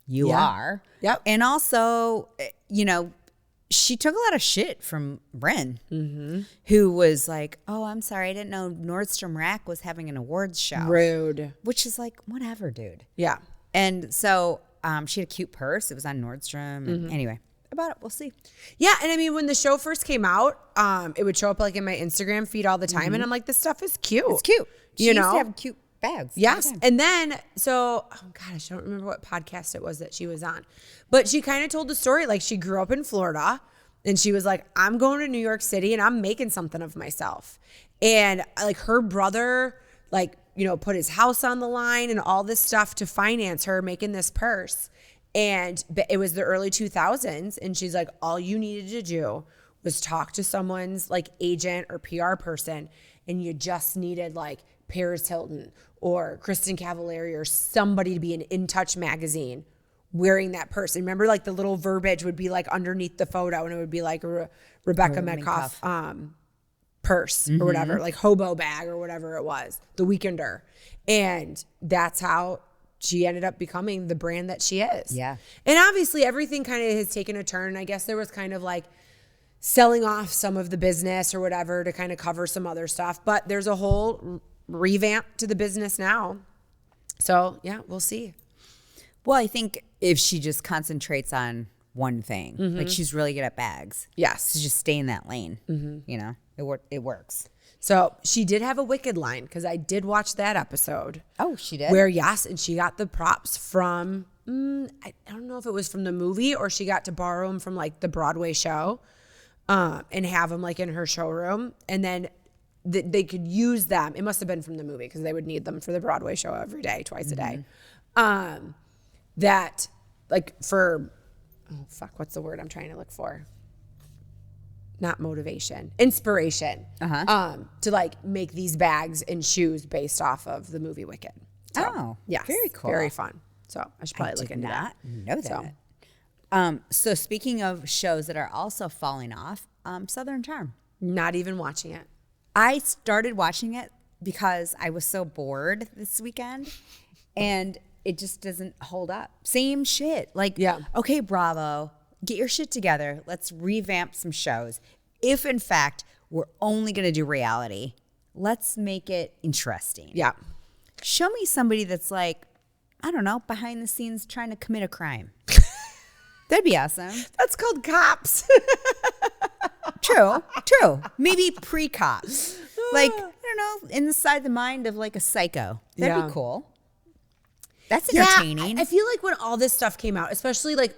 you are. Yep. And also, you know, she took a lot of shit from Brynn, who was like, oh, I'm sorry. I didn't know Nordstrom Rack was having an awards show. Rude. Which is like, whatever, dude. Yeah. And so she had a cute purse. It was on Nordstrom. And anyway, about it, we'll see. Yeah, and I mean, when the show first came out, it would show up like in my Instagram feed all the time, and I'm like, this stuff is cute. It's cute. She You used know? to have cute bags. Yes. And then, so, oh gosh, I don't remember what podcast it was that she was on. But she kind of told the story, like she grew up in Florida and she was like, I'm going to New York City and I'm making something of myself. And like her brother, like, you know, put his house on the line and all this stuff to finance her making this purse. And it was the early 2000s. And she's like, all you needed to do was talk to someone's like agent or PR person. And you just needed like Paris Hilton or Kristen Cavallari or somebody to be In Touch magazine wearing that purse. And remember, like the little verbiage would be like underneath the photo, and it would be like a Rebecca Metcalf purse or whatever, like hobo bag or whatever it was, the Weekender. And that's how she ended up becoming the brand that she is. Yeah. And obviously everything kind of has taken a turn. I guess there was kind of like selling off some of the business or whatever to kind of cover some other stuff, but there's a whole revamp to the business now. So yeah, we'll see. Well, I think if she just concentrates on one thing, like she's really good at bags. Yes. So just stay in that lane. You know, it works. So she did have a Wicked line because I did watch that episode. Oh, she did? Where, yes, and she got the props from, I don't know if it was from the movie or she got to borrow them from like the Broadway show and have them like in her showroom. And then they could use them. It must have been from the movie because they would need them for the Broadway show every day, twice a day. That like for, oh fuck, what's the word I'm trying to look for? Not motivation, inspiration. To like make these bags and shoes based off of the movie Wicked. So, Oh, yes, very cool. very fun. So I should probably look into that. Know So, that. So speaking of shows that are also falling off, Southern Charm. not even watching it. I started watching it because I was so bored this weekend. And it just doesn't hold up. Same shit. Like, okay, Bravo, get your shit together. Let's revamp some shows. If, in fact, we're only going to do reality, let's make it interesting. Yeah. Show me somebody that's like, I don't know, behind the scenes trying to commit a crime. That'd be awesome. That's called Cops. True. Maybe pre-Cops. Like, I don't know, inside the mind of like a psycho. That'd be cool. That's entertaining. I feel like when all this stuff came out, especially like,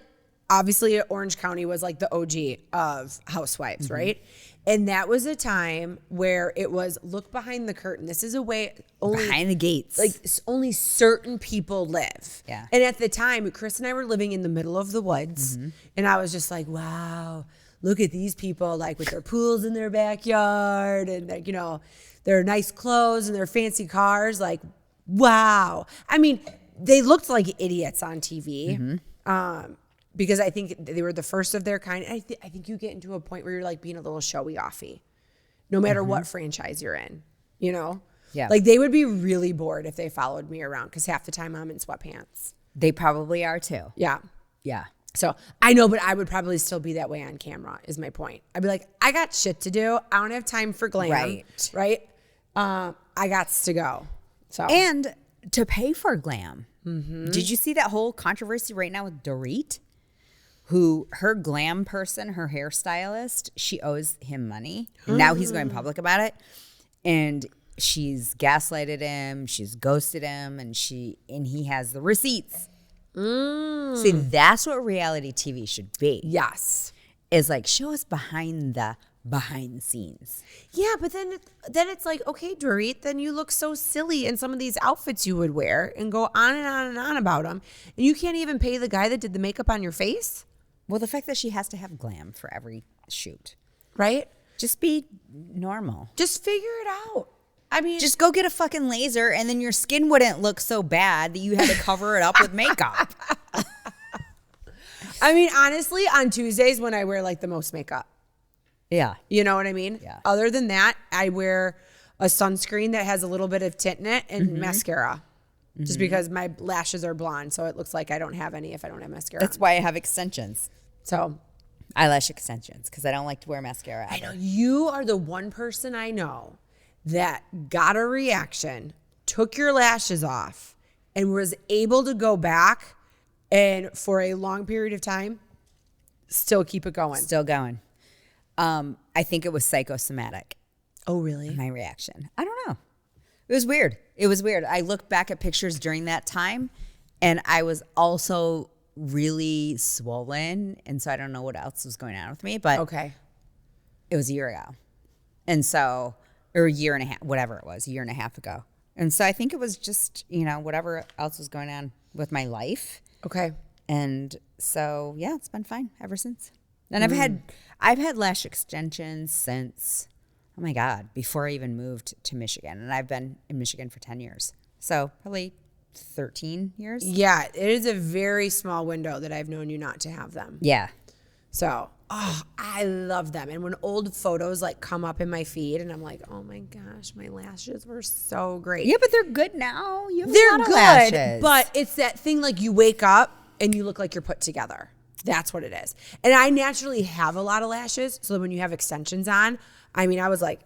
obviously Orange County was like the OG of Housewives, right? And that was a time where it was look behind the curtain. This is a way only behind the gates. Like only certain people live. Yeah. And at the time, Chris and I were living in the middle of the woods. And I was just like, wow, look at these people like with their pools in their backyard and like, you know, their nice clothes and their fancy cars. Like, wow. I mean, they looked like idiots on TV. Because I think they were the first of their kind. I think you get into a point where you're like being a little showy-offy, no matter what franchise you're in, you know? Yeah. Like they would be really bored if they followed me around because half the time I'm in sweatpants. They probably are too. Yeah. Yeah. So I know, but I would probably still be that way on camera is my point. I'd be like, I got shit to do. I don't have time for glam. Right? I got to go. So And to pay for glam. Did you see that whole controversy right now with Dorit? Who her glam person, her hairstylist, she owes him money. And now he's going public about it. And she's gaslighted him, she's ghosted him, and he has the receipts. See, that's what reality TV should be. Yes. Is like show us behind the scenes. Yeah, but then it's like, okay, Dorit, then you look so silly in some of these outfits you would wear and go on and on and on about them. And you can't even pay the guy that did the makeup on your face. Well, the fact that she has to have glam for every shoot. Right? Just be normal. Just figure it out. I mean, just go get a fucking laser and then your skin wouldn't look so bad that you had to cover it up with makeup. I mean, honestly, on Tuesdays when I wear like the most makeup. Yeah. You know what I mean? Yeah. Other than that, I wear a sunscreen that has a little bit of tint in it and mascara. Just because my lashes are blonde, so it looks like I don't have any if I don't have mascara. That's why I have extensions. So, eyelash extensions, because I don't like to wear mascara. I know you are the one person I know that got a reaction, took your lashes off, and was able to go back and for a long period of time, still keep it going. Still going. I think it was psychosomatic. Oh, really? My reaction. I don't know. It was weird. It was weird. I looked back at pictures during that time, and I was also really swollen, and so I don't know what else was going on with me, but okay, it was a year ago. And so, or a year and a half, whatever it was, a year and a half ago. And so I think it was just, whatever else was going on with my life. Okay. And so, yeah, it's been fine ever since. And I've had lash extensions since, oh my God, before I even moved to Michigan. And I've been in Michigan for 10 years. So probably 13 years. Yeah, it is a very small window that I've known you not to have them. Yeah. So, I love them. And when old photos like come up in my feed and I'm like, oh my gosh, my lashes were so great. Yeah, but they're good now. You have They're a lot of good, lashes. but it's that thing like you wake up and you look like you're put together. That's what it is. And I naturally have a lot of lashes. So when you have extensions on, I mean, I was like,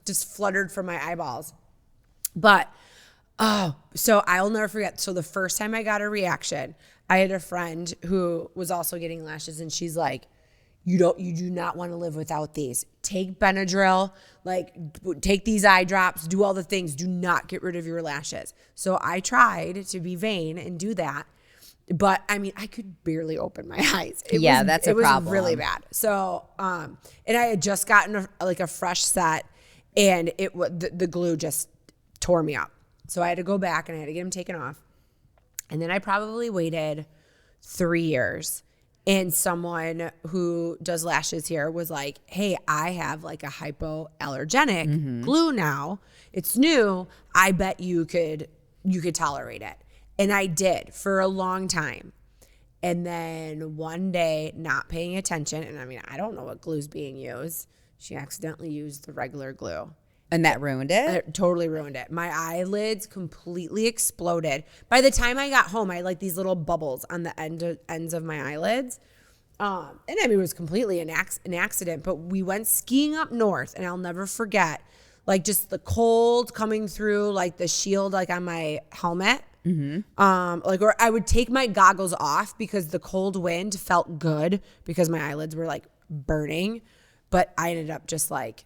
just fluttered from my eyeballs. But, so I'll never forget. So the first time I got a reaction, I had a friend who was also getting lashes, and she's like, you do not want to live without these. Take Benadryl, like take these eye drops, do all the things. Do not get rid of your lashes. So I tried to be vain and do that. But I mean, I could barely open my eyes. It was really bad. So, and I had just gotten a fresh set, and the glue just tore me up. So I had to go back and I had to get them taken off. And then I probably waited 3 years, and someone who does lashes here was like, hey, I have like a hypoallergenic glue now. It's new. I bet you could tolerate it. And I did for a long time. And then one day, not paying attention, and I mean, I don't know what glue's being used. She accidentally used the regular glue. And that ruined it? It totally ruined it. My eyelids completely exploded. By the time I got home, I had like these little bubbles on the ends of my eyelids. And I mean, it was completely an accident, but we went skiing up north, and I'll never forget, like just the cold coming through, like the shield, like on my helmet. Like, or I would take my goggles off because the cold wind felt good because my eyelids were like burning, but I ended up just like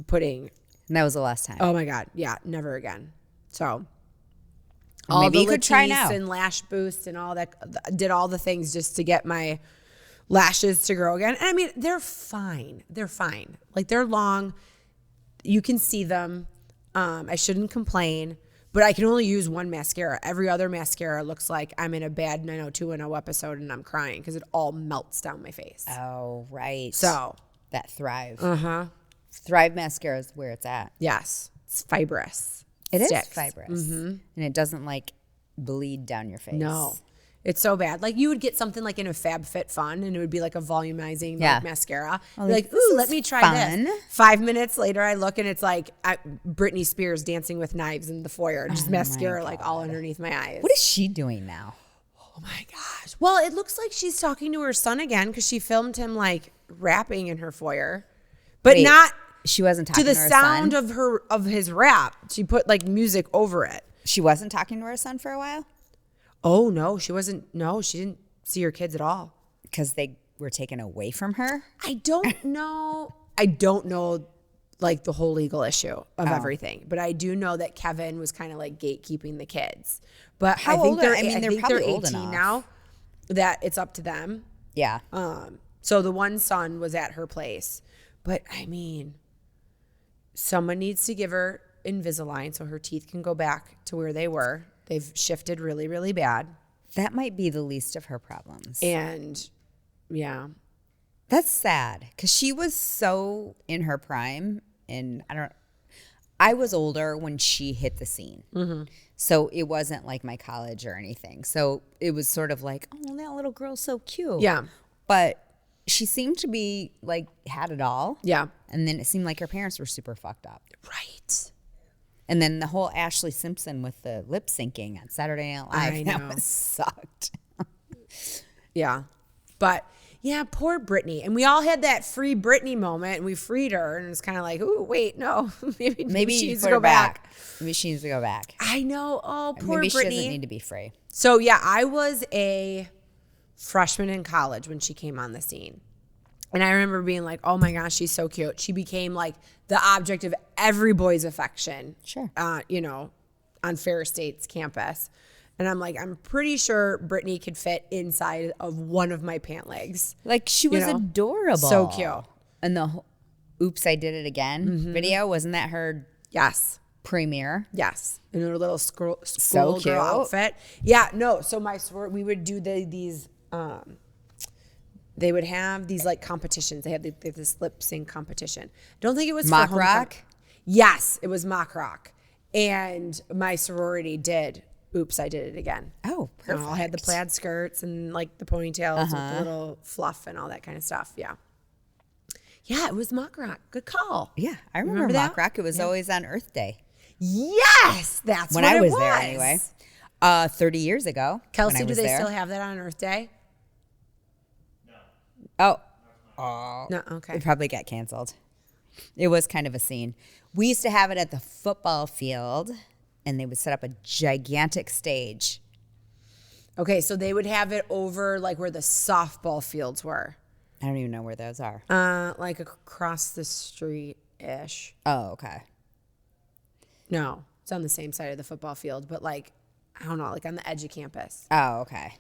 putting. And that was the last time. Oh my God. Yeah. Never again. So Well, all maybe the you could try Latisse now. and lash boost and all that, did all the things just to get my lashes to grow again. And I mean, they're fine. They're fine. Like they're long. You can see them. I shouldn't complain, but I can only use one mascara. Every other mascara looks like I'm in a bad 90210 episode and I'm crying because it all melts down my face. Oh, right. So that Thrive. Thrive mascara is where it's at. yes, it's fibrous. It is Sticks. fibrous. And it doesn't like bleed down your face. No, it's so bad. Like you would get something like in a FabFitFun and it would be like a volumizing Yeah. like, mascara. Oh, Be like, this ooh, is let me try fun. this. 5 minutes later, I look and it's like Britney Spears dancing with knives in the foyer. Just mascara like all underneath my eyes. What is she doing now? Oh my gosh. Well, it looks like she's talking to her son again because she filmed him like rapping in her foyer, but Wait, not She wasn't to talking the to her sound son? of his rap. She put like music over it. She wasn't talking to her son for a while? Oh no, she wasn't. No, she didn't see her kids at all. Because they were taken away from her? I don't know. I don't know like the whole legal issue of everything, but I do know that Kevin was kind of like gatekeeping the kids. But How I think old are- they're I mean, they're think probably they're old 18 enough. now. That it's up to them. Yeah. So the one son was at her place, but I mean, someone needs to give her Invisalign so her teeth can go back to where they were. They've shifted really, really bad. That might be the least of her problems. And yeah. That's sad because she was so in her prime, and I was older when she hit the scene. So it wasn't like my college or anything. So it was sort of like, oh, that little girl's so cute. Yeah. But she seemed to be like, had it all. Yeah. And then it seemed like her parents were super fucked up. Right. And then the whole Ashley Simpson with the lip syncing on Saturday Night Live, I that know. was sucked. Yeah. But yeah, poor Britney. And we all had that free Britney moment and we freed her. And it's kind of like, ooh, wait, no. maybe she needs to put go her back. Maybe she needs to go back. I know. Oh, poor Maybe Britney. she doesn't need to be free. So yeah, I was a freshman in college when she came on the scene. And I remember being like, oh my gosh, she's so cute. She became like the object of every boy's affection. Sure. You know, on Ferris State's campus. And I'm like, I'm pretty sure Britney could fit inside of one of my pant legs. Like she was know? adorable. So cute. And the Oops, I Did It Again video, wasn't that her Yes. premiere? Yes. In her little school So cute. girl outfit. Yeah, no. So we would do these they would have these like competitions. They had this lip sync competition. I don't think it was Mock for rock? Yes, it was mock rock. And my sorority did Oops, I Did It Again. Oh, They all had the perfect. plaid skirts and like the ponytails with the little fluff and all that kind of stuff. Yeah. Yeah, it was mock rock. Good call. Yeah, I remember Remember Mock that? Rock. It was always on Earth Day. Yes, that's When what I it was there anyway. 30 years ago. Kelsey, when I do was they there. still have that on Earth Day? Oh, No, okay. it probably got canceled. It was kind of a scene. We used to have it at the football field, and they would set up a gigantic stage. Okay, so they would have it over like where the softball fields were, I don't even know where those are. like across the street ish. Oh, okay. No, it's on the same side of the football field, but like I don't know, like on the edge of campus. Oh, okay.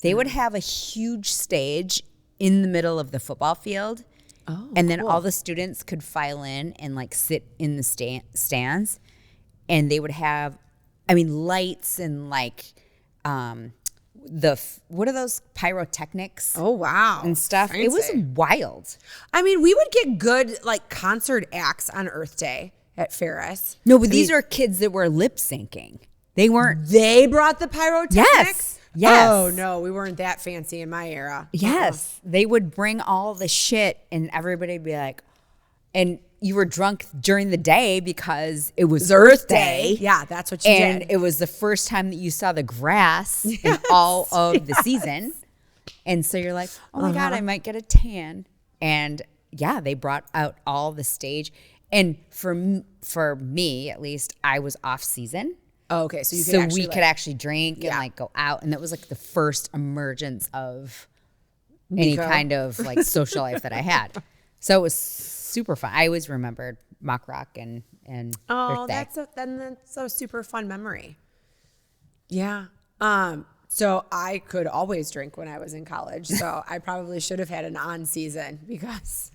They would have a huge stage in the middle of the football field. Oh, and then all the students could file in and like sit in the stands. And they would have, I mean, lights and like what are those pyrotechnics Oh wow, and stuff? It was Fancy. wild. I mean, we would get good like concert acts on Earth Day at Ferris. No, but these are kids that were lip syncing. They weren't. They brought the pyrotechnics. Yes. Yes. Oh no, we weren't that fancy in my era. Yes, they would bring all the shit, and everybody would be like, and you were drunk during the day because it was Earth Day. Yeah, that's what you and did. it was the first time that you saw the grass in all of the season. And so you're like, oh my God, I might get a tan. And yeah, they brought out all the stage. And for me, at least, I was off season. Oh, okay, so we could actually drink and like go out. And that was like the first emergence of any kind of like social life that I had. So it was super fun. I always remembered Mock Rock and Oh, Earth Day. that's a super fun memory. Yeah. So I could always drink when I was in college. So I probably should have had an on season because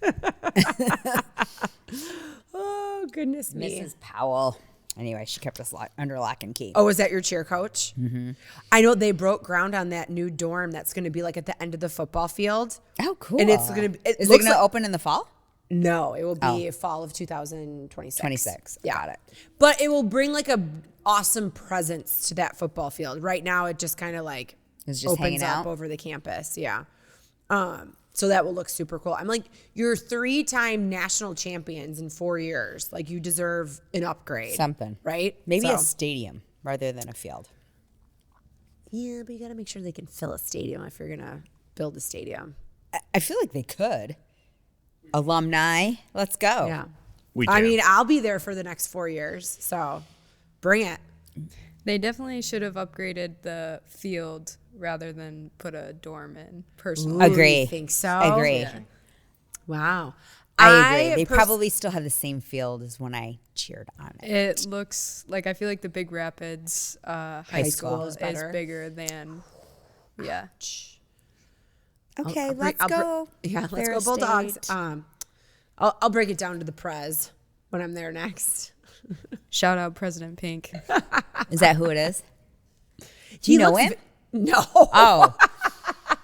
oh goodness me. Mrs. Powell. Anyway, she kept us under lock and key. Oh, was that your cheer coach? Mm-hmm. I know they broke ground on that new dorm that's going to be like at the end of the football field. Oh, cool. And it's going to be. Is it going to open in the fall? No, it will be fall of 2026. 26. Yeah. Got it. But it will bring like a awesome presence to that football field. Right now, it just kind of like It's just opens hanging up out over the campus. Yeah. So that will look super cool. I'm like, you're 3-time national champions in 4 years. Like, you deserve an upgrade. Something. Right? Maybe So- a stadium rather than a field. Yeah, but you got to make sure they can fill a stadium if you're going to build a stadium. I feel like they could. Alumni, let's go. Yeah. We I do. mean, I'll be there for the next 4 years. So bring it. They definitely should have upgraded the field rather than put a dorm in, personally. Agree. You think so? Agree. Wow. I agree. They probably still have the same field as when I cheered on it. It looks like, I feel like the Big Rapids high school school is is better. bigger than, yeah. Okay, I'll let's go. Yeah, let's Fair go Bulldogs. State. I'll break it down to the Prez when I'm there next. Shout out President Pink. Is that who it is? Do you know him? No. Oh,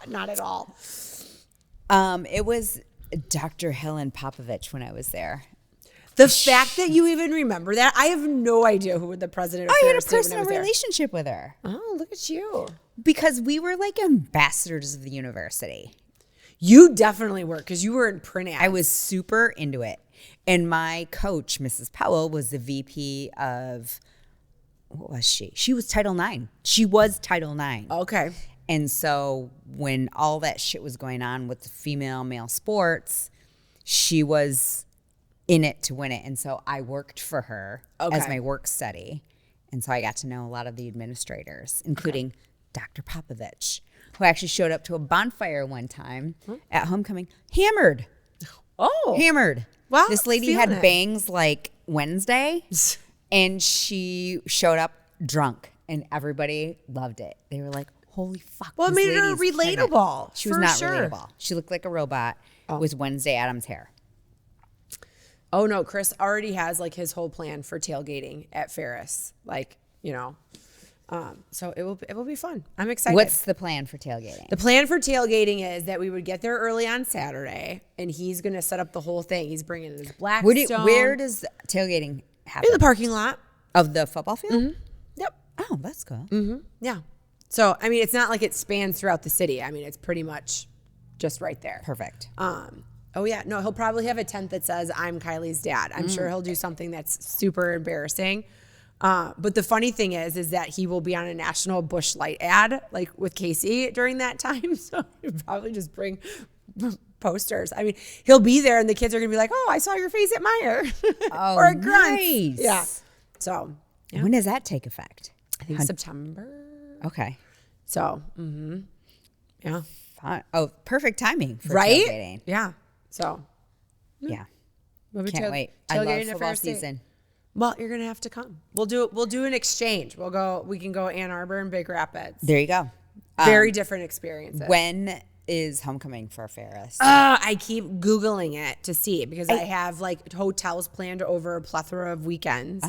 Not at all. it was Dr. Helen Popovich when I was there. The fact that you even remember that, I have no idea who the president of I had Fair a State when I personal was there. relationship with her Oh, look at you. because we were like ambassadors of the university. You definitely were because you were in print ads. I was super into it. And my coach, Mrs. Powell, was the VP of, what was she? She was Title IX. She was Title IX. Okay. And so when all that shit was going on with the female male sports, she was in it to win it. And so I worked for her as my work study. And so I got to know a lot of the administrators, including Dr. Popovich, who actually showed up to a bonfire one time at homecoming, hammered. Oh. Hammered. Wow, This lady feeling had it. bangs like Wednesday, and she showed up drunk, and everybody loved it. They were like, holy fuck. Well, it this made her lady's pregnant. relatable, She was for not sure. relatable. She looked like a robot with Wednesday Addams hair. Oh no, Chris already has like his whole plan for tailgating at Ferris. Like, you know. So it will be fun. I'm excited. What's the plan for tailgating? The plan for tailgating is that we would get there early on Saturday, and he's going to set up the whole thing. He's bringing his Blackstone. Where does tailgating happen? In the parking lot. Of the football field? Yep. Oh, that's cool. Yeah. So, I mean, it's not like it spans throughout the city. I mean, it's pretty much just right there. Perfect. Oh, yeah. No, he'll probably have a tent that says, I'm Kylie's dad. I'm sure he'll do something that's super embarrassing. But the funny thing is that he will be on a national Bush Light ad, like with Casey during that time. So he'll probably just bring posters. I mean, he'll be there and the kids are going to be like, oh, I saw your face at Meyer. Oh, or at Grunt's. nice. Yeah. So, yeah. When does that take effect? I think September. Okay. So, yeah. Fine. Oh, perfect timing for Right? tailgating. Yeah. So, Yeah. we'll be Can't wait. I love tailgating at football Ferris State. season. Well, you're gonna have to come. We'll do an exchange. We can go Ann Arbor and Big Rapids. There you go. Very different experiences. When is homecoming for Ferris? I keep Googling it to see because I have like hotels planned over a plethora of weekends.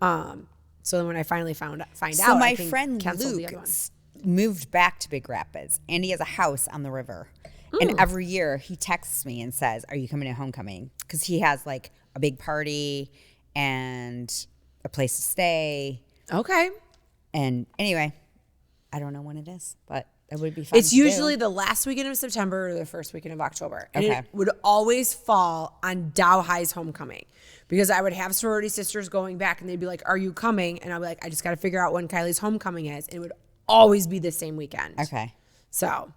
So then when I finally find out, so my I can friend cancel the Luke other one. moved back to Big Rapids, and he has a house on the river. And every year he texts me and says, "Are you coming to homecoming?" Because he has like a big party and a place to stay. Okay. And anyway, I don't know when it is, but It would be fun. It's usually the last weekend of September or the first weekend of October. And Okay. it would always fall on Dow High's homecoming because I would have sorority sisters going back and they'd be like, are you coming? And I'd be like, I just got to figure out when Kylie's homecoming is. And it would always be the same weekend. Okay. So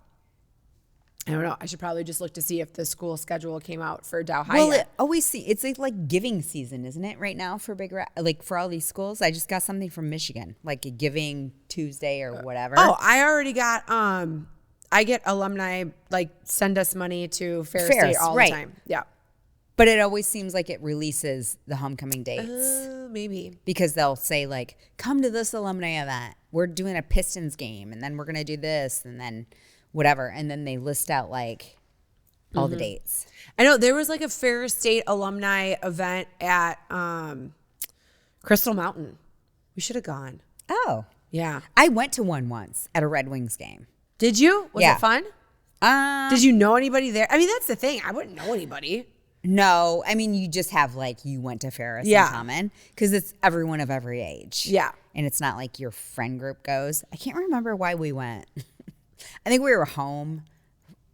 I don't know. I should probably just look to see if the school schedule came out for Dow High Well, yet. it's like giving season, isn't it? Right now for like for all these schools. I just got something from Michigan, like a Giving Tuesday or whatever. Oh, I already got I get alumni like send us money to Ferris State all right. the time. Yeah. But it always seems like it releases the homecoming dates Maybe. because they'll say like, "Come to this alumni event. We're doing a Pistons game, and then we're gonna do this, and then whatever." And then they list out like all the dates. I know there was like a Ferris State alumni event at Crystal Mountain. We should have gone. Oh, Yeah. I went to one once at a Red Wings game. Did you? Was Yeah. it fun? Did you know anybody there? I mean, that's the thing. I wouldn't know anybody. No, I mean you just have like you went to Ferris Yeah. in common because it's everyone of every age. Yeah. And it's not like your friend group goes. I can't remember why we went. I think we were home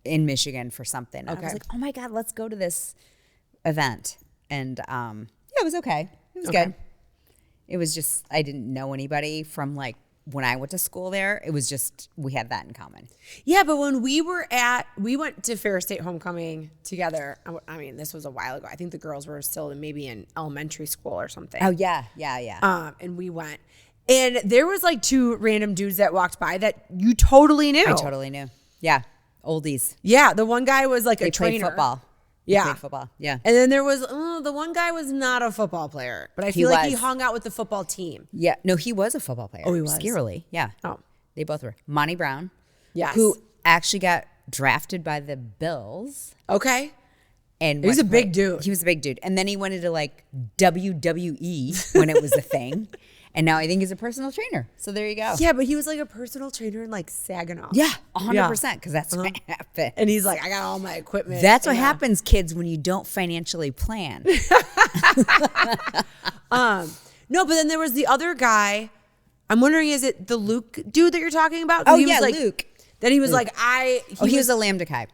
in Michigan for something. I Okay. was like, oh my God, let's go to this event. And yeah, it was okay. It was Okay. good. It was just, I didn't know anybody from like when I went to school there. It was just, we had that in common. Yeah, but when we went to Ferris State homecoming together. I mean, this was a while ago. I think the girls were still maybe in elementary school or something. Oh, yeah. And we went. And there was like two random dudes that walked by that you totally knew. I totally knew. Yeah. Oldies. Yeah, the one guy was like They a played trainer. football. They Yeah. played football. Yeah. And then there was the one guy was not a football player, but I feel like he was. hung out with the football team. Yeah. No, he was a football player. Oh, he was? Scarily. Yeah. Oh. They both were. Monty Brown. Yes. Who actually got drafted by the Bills. Okay. And He was went a to big play- dude. He was a big dude. And then he went into like WWE when it was a thing. And now I think he's a personal trainer. So there you go. Yeah, but he was like a personal trainer in like Saginaw. Yeah, 100%. Because that's what happened. And he's like, I got all my equipment. That's what Yeah. happens, kids, when you don't financially plan. No, but then there was the other guy. I'm wondering, is it the Luke dude that you're talking about? Oh, He was yeah, like, Luke. Then he was Luke. like, He was a Lambda Chi.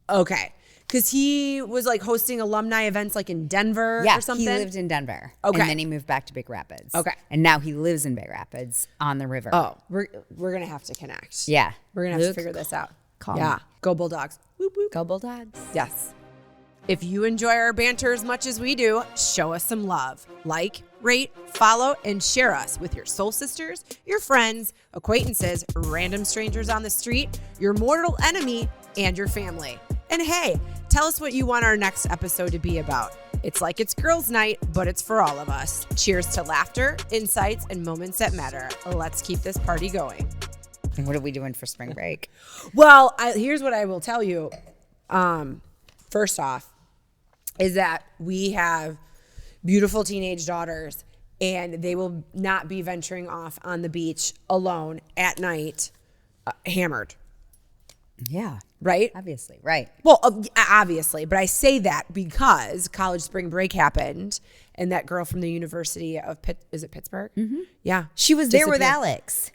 okay. Because he was like hosting alumni events like in Denver Yeah, or something. he lived in Denver. Okay. And then he moved back to Big Rapids. Okay. And now he lives in Big Rapids on the river. Oh, we're going to have to connect. Yeah. We're going to have to Luke, figure this out. call Yeah. me. Go Bulldogs. Whoop, whoop. Go Bulldogs. Yes. If you enjoy our banter as much as we do, show us some love. Like, rate, follow, and share us with your soul sisters, your friends, acquaintances, random strangers on the street, your mortal enemy, and your family. And hey, tell us what you want our next episode to be about. It's like it's girls' night, but it's for all of us. Cheers to laughter, insights, and moments that matter. Let's keep this party going. And what are we doing for spring break? Well, here's what I will tell you. First off, is that we have beautiful teenage daughters, and they will not be venturing off on the beach alone at night, hammered. Yeah. Right? Obviously. Right. Well, obviously, but I say that because college spring break happened, and that girl from the University of Pitt, is it Pittsburgh? Mm-hmm. Yeah. She was there with Disappeared. Alex.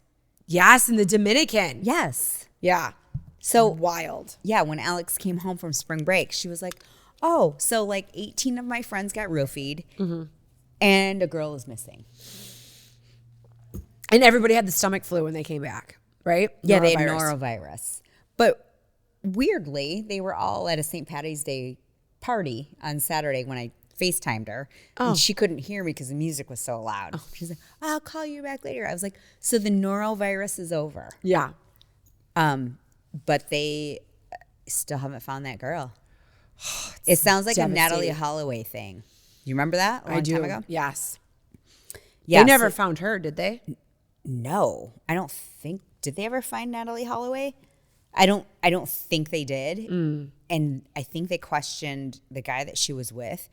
Yes, in the Dominican. Yes. Yeah. So Wild. yeah, when Alex came home from spring break, she was like, oh, so like 18 of my friends got roofied and a girl is missing. And everybody had the stomach flu when they came back, right? Yeah, they had Norovirus. norovirus. But weirdly, they were all at a St. Patty's Day party on Saturday when I FaceTimed her. And she couldn't hear me because the music was so loud. She's like, I'll call you back later. I was like, so the norovirus is over. Yeah. But they still haven't found that girl. It sounds like a Natalie devastating. Holloway thing. You remember that a long time ago? Yes. Yeah, They never so- found her, did they? No, I don't think. Did they ever find Natalie Holloway? I don't think they did. And I think they questioned the guy that she was with.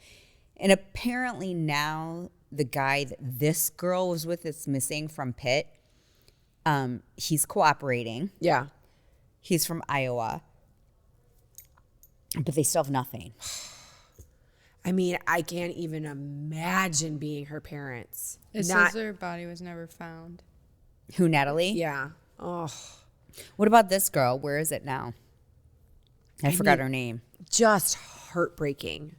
And apparently now the guy that this girl was with that's missing from Pitt, he's cooperating. Yeah. He's from Iowa. But they still have nothing. I mean, I can't even imagine being her parents. It Not, says her body was never found. Who, Natalie? yeah. Oh. What about this girl? Where is it now? I forgot her name. Just heartbreaking.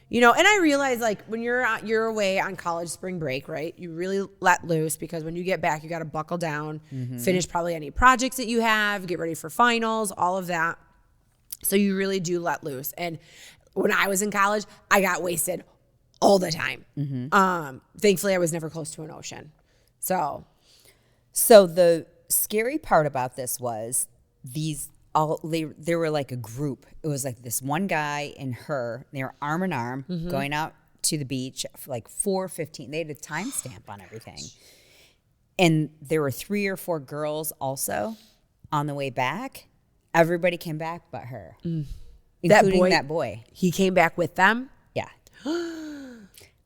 You know, and I realize like when you're away on college spring break, right? You really let loose because when you get back, you got to buckle down, finish probably any projects that you have, get ready for finals, all of that. So you really do let loose. And when I was in college, I got wasted all the time. Thankfully, I was never close to an ocean. So the scary part about this was they were like a group. It was like this one guy and her. They were arm in arm going out to the beach like 4:15. They had a timestamp on everything. And there were 3 or 4 girls also on the way back. Everybody came back but her, including that boy. He came back with them? Yeah.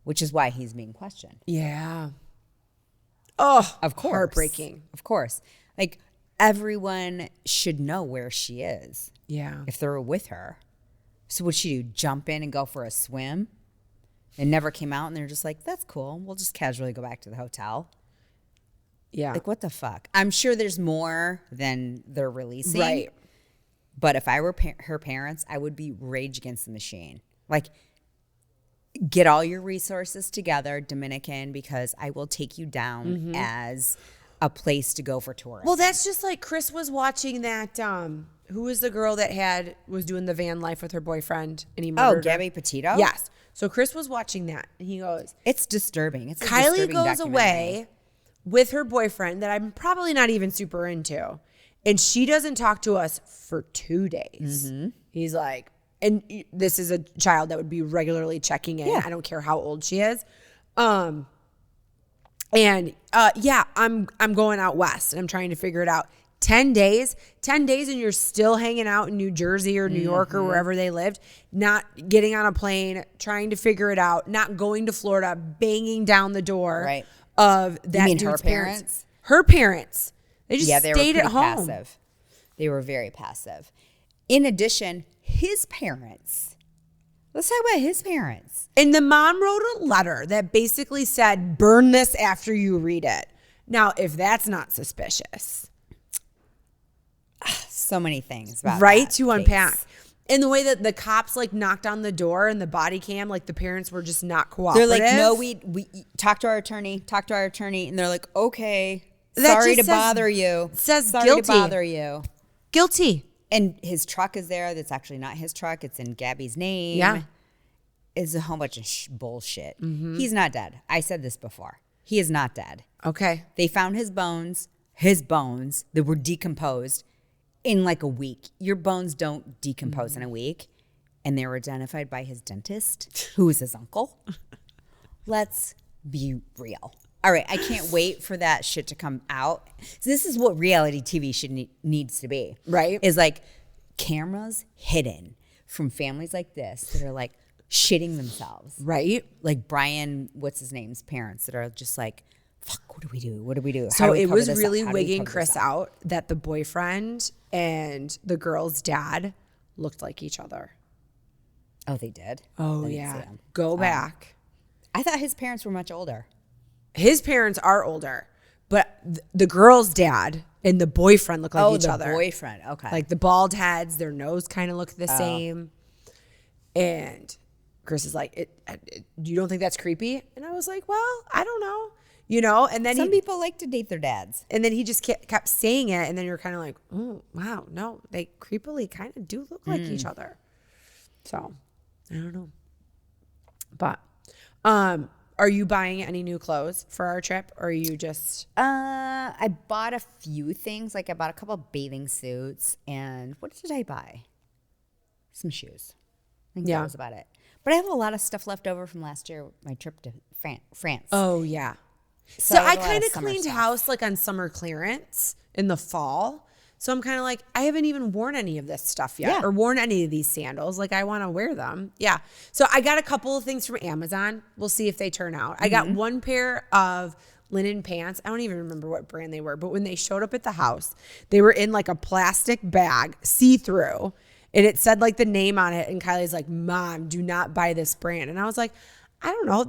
Which is why he's being questioned. Yeah. Oh, of course. Heartbreaking. Of course. Like, everyone should know where she is. Yeah. If they're with her. So what'd she do? Jump in and go for a swim? And never came out and they're just like, that's cool. We'll just casually go back to the hotel. Yeah. Like, what the fuck? I'm sure there's more than they're releasing. Right. But if I were her parents, I would be rage against the machine. Like, get all your resources together, Dominican, because I will take you down as a place to go for tourism. Well, that's just like Chris was watching that. Who was the girl that was doing the van life with her boyfriend and he murdered her? Gabby Petito? Yes. So Chris was watching that and he goes, it's disturbing. It's a Kylie disturbing goes documentary. away with her boyfriend that I'm probably not even super into. And she doesn't talk to us for 2 days. He's like, and this is a child that would be regularly checking in. Yeah. I don't care how old she is. I'm going out west and I'm trying to figure it out. 10 days and you're still hanging out in New Jersey or New York or wherever they lived, not getting on a plane, trying to figure it out, not going to Florida, banging down the door of that You mean dude's her parents? Her parents. They just they stayed were at home. Passive. They were very passive. In addition, his parents. Let's talk about his parents. And the mom wrote a letter that basically said, burn this after you read it. Now, if that's not suspicious. So many things about right that to case. unpack. And the way that the cops like knocked on the door and the body cam, like the parents were just not They're cooperative. like, no, we talk to our attorney. And they're like, okay, That sorry just to bother you. says sorry guilty. to bother you. Guilty. And his truck is there. That's actually not his truck. It's in Gabby's name. Yeah. It's a whole bunch of bullshit. He's not dead. I said this before. He is not dead. Okay. They found his bones that were decomposed in like a week. Your bones don't decompose in a week. And they were identified by his dentist, who is his uncle. Let's be real. All right, I can't wait for that shit to come out. So this is what reality TV needs to be. Right. Is like cameras hidden from families like this that are like shitting themselves. Right. Like Brian, what's his name's parents that are just like, fuck, what do we do? What do we do? How So do we it cover was this up? really How do we wigging cover Chris this up? out that the boyfriend and the girl's dad looked like each other. Oh, they did? Oh, I didn't see yeah. them. Go back. I thought his parents were much older. His parents are older, but the girl's dad and the boyfriend look like each other. Oh, the boyfriend. Okay. Like the bald heads, their nose kind of look the same. And Chris is like, you don't think that's creepy? And I was like, well, I don't know. You know, and then some people like to date their dads. and then he just kept saying it. And then you're kind of like, oh, wow, no, they creepily kind of do look like each other. So I don't know. But, are you buying any new clothes for our trip, or are you just? I bought a few things. Like I bought a couple of bathing suits, and what did I buy? Some shoes. I think that was about it. But I have a lot of stuff left over from last year, my trip to France. Oh yeah. So So I I have a lot kind of of summer cleaned stuff. house like on summer clearance in the fall. So I'm kind of like, I haven't even worn any of this stuff yet, Yeah. or worn any of these sandals. Like I want to wear them. Yeah. So I got a couple of things from Amazon. We'll see if they turn out. I got one pair of linen pants. I don't even remember what brand they were, but when they showed up at the house, they were in like a plastic bag, see-through, and it said like the name on it. And Kylie's like, Mom, do not buy this brand. And I was like, I don't know.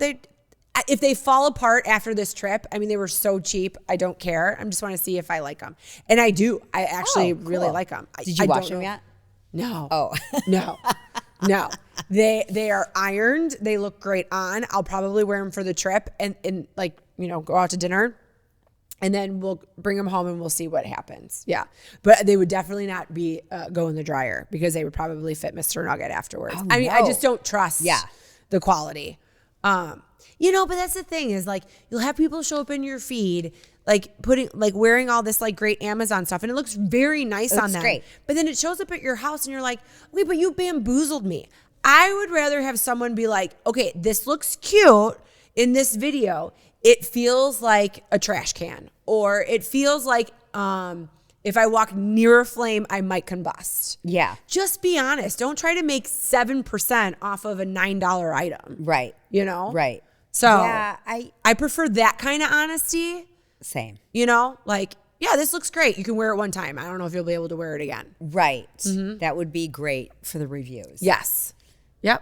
if they fall apart after this trip, I mean, they were so cheap. I don't care. I just want to see if I like them. And I do. I actually really like them. Did you wash them yet? No. Oh. No. They are ironed. They look great on. I'll probably wear them for the trip and like, go out to dinner. And then we'll bring them home and we'll see what happens. Yeah. But they would definitely not be go in the dryer because they would probably fit Mr. Nugget afterwards. Oh, I mean, I just don't trust the quality. But that's the thing is like you'll have people show up in your feed wearing all this like great Amazon stuff and it looks very nice on them. Great. But then it shows up at your house and you're like, wait, but you bamboozled me. I would rather have someone be like, okay, this looks cute in this video. It feels like a trash can, or it feels like if I walk near a flame, I might combust. Yeah. Just be honest. Don't try to make 7% off of a $9 item. Right. Right. So yeah, I prefer that kind of honesty. Same. This looks great. You can wear it one time. I don't know if you'll be able to wear it again. Right. Mm-hmm. That would be great for the reviews. Yes. Yep.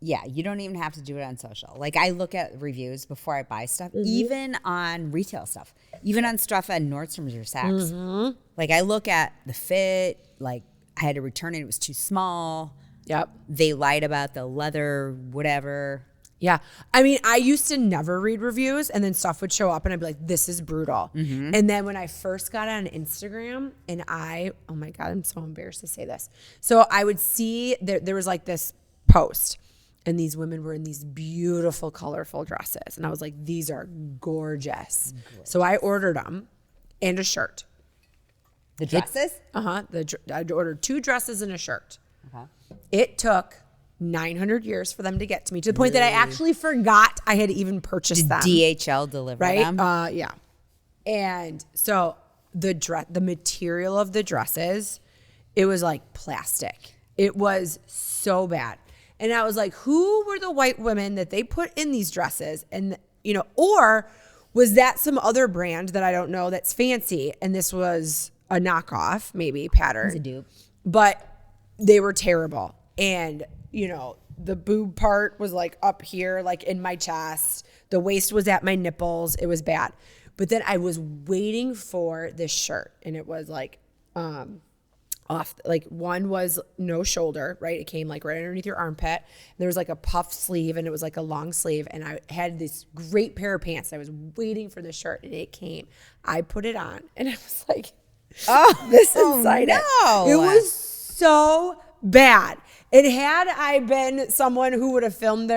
Yeah, you don't even have to do it on social. Like I look at reviews before I buy stuff, even on retail stuff, even on stuff at Nordstrom's or Saks. Mm-hmm. Like I look at the fit, like I had to return it, it was too small. Yep. They lied about the leather, whatever. Yeah. I mean, I used to never read reviews and then stuff would show up and I'd be like, this is brutal. Mm-hmm. And then when I first got on Instagram and oh my God, I'm so embarrassed to say this. So I would see there was like this post. And these women were in these beautiful, colorful dresses. And I was like, these are gorgeous. So I ordered them and a shirt. The dresses? I ordered 2 dresses and a shirt. Okay. It took 900 years for them to get to me, to the point that I actually forgot I had even purchased them. DHL deliver them? Yeah. And so the material of the dresses, it was like plastic. It was so bad. And I was like, who were the white women that they put in these dresses? And, or was that some other brand that I don't know that's fancy? And this was a knockoff, maybe pattern. It's a dupe. But they were terrible. And, the boob part was like up here, like in my chest. The waist was at my nipples. It was bad. But then I was waiting for this shirt and it was like, off, like one was no shoulder, right? It came like right underneath your armpit. There was like a puff sleeve and it was like a long sleeve. And I had this great pair of pants. I was waiting for the shirt and it came. I put it on and I was like, this inside it. It was so bad. And had I been someone who would have filmed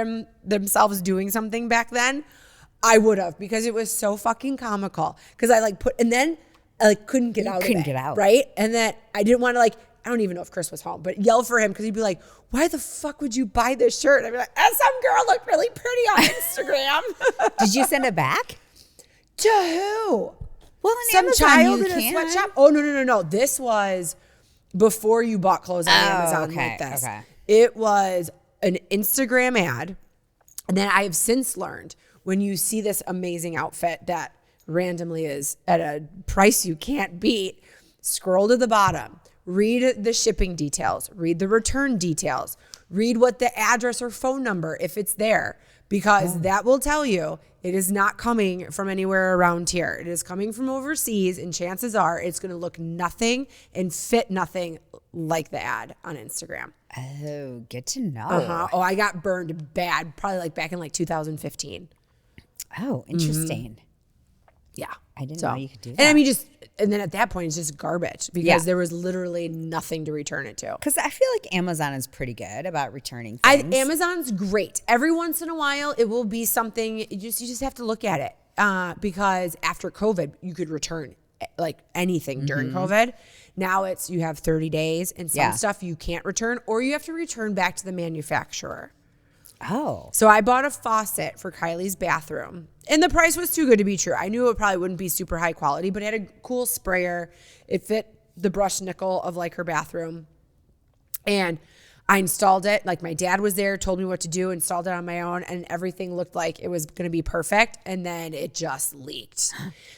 themselves doing something back then, I would have, because it was so fucking comical. Because I and then I couldn't get out of it, right? And then I didn't want to I don't even know if Chris was home, but yell for him because he'd be like, why the fuck would you buy this shirt? I'd be like, some girl looked really pretty on Instagram. Did you send it back? To who? Well, some child in a sweatshop? Oh, no. This was before you bought clothes on Amazon like this. Okay. It was an Instagram ad. And then I have since learned when you see this amazing outfit that randomly is at a price you can't beat, scroll to the bottom, read the shipping details, read the return details, read what the address or phone number, if it's there, because that will tell you it is not coming from anywhere around here. It is coming from overseas, and chances are it's going to look nothing and fit nothing like the ad on Instagram. Oh, good to know. Oh, I got burned bad, probably back in 2015. Oh, interesting. Mm-hmm. Yeah. I didn't know you could do that. And I mean, and then at that point, it's just garbage because there was literally nothing to return it to. Because I feel like Amazon is pretty good about returning things. Amazon's great. Every once in a while, it will be something, you just have to look at it. Because after COVID, you could return anything during COVID. Now you have 30 days and some stuff you can't return, or you have to return back to the manufacturer. Oh. So I bought a faucet for Kylie's bathroom. And the price was too good to be true. I knew it probably wouldn't be super high quality, but it had a cool sprayer. It fit the brush nickel of her bathroom. And I installed it. My dad was there, told me what to do, installed it on my own, and everything looked like it was going to be perfect. And then it just leaked.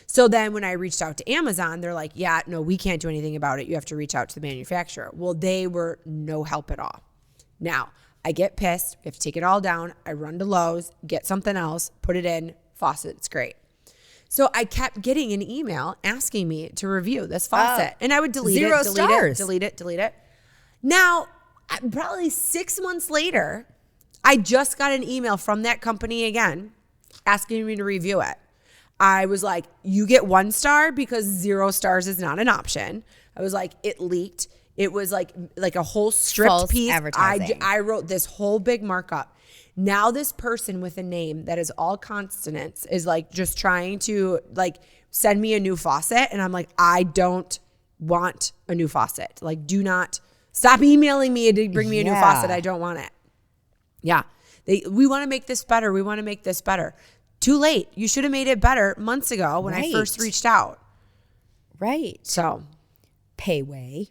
So then when I reached out to Amazon, they're like, yeah, no, we can't do anything about it. You have to reach out to the manufacturer. Well, they were no help at all. Now, I get pissed. We have to take it all down. I run to Lowe's, get something else, put it in, faucet. It's great. So I kept getting an email asking me to review this faucet. And I would delete it, delete it. Now, probably 6 months later, I just got an email from that company again asking me to review it. I was like, you get 1 star because 0 stars is not an option. I was like, it leaked. It was like a whole stripped False piece. advertising. I wrote this whole big markup. Now this person with a name that is all consonants is like just trying to like send me a new faucet. And I'm like, I don't want a new faucet. Like, do not stop emailing me to bring me a new faucet. I don't want it. Yeah. We want to make this better. We want to make this better. Too late. You should have made it better months ago when I first reached out. Right. So Payway.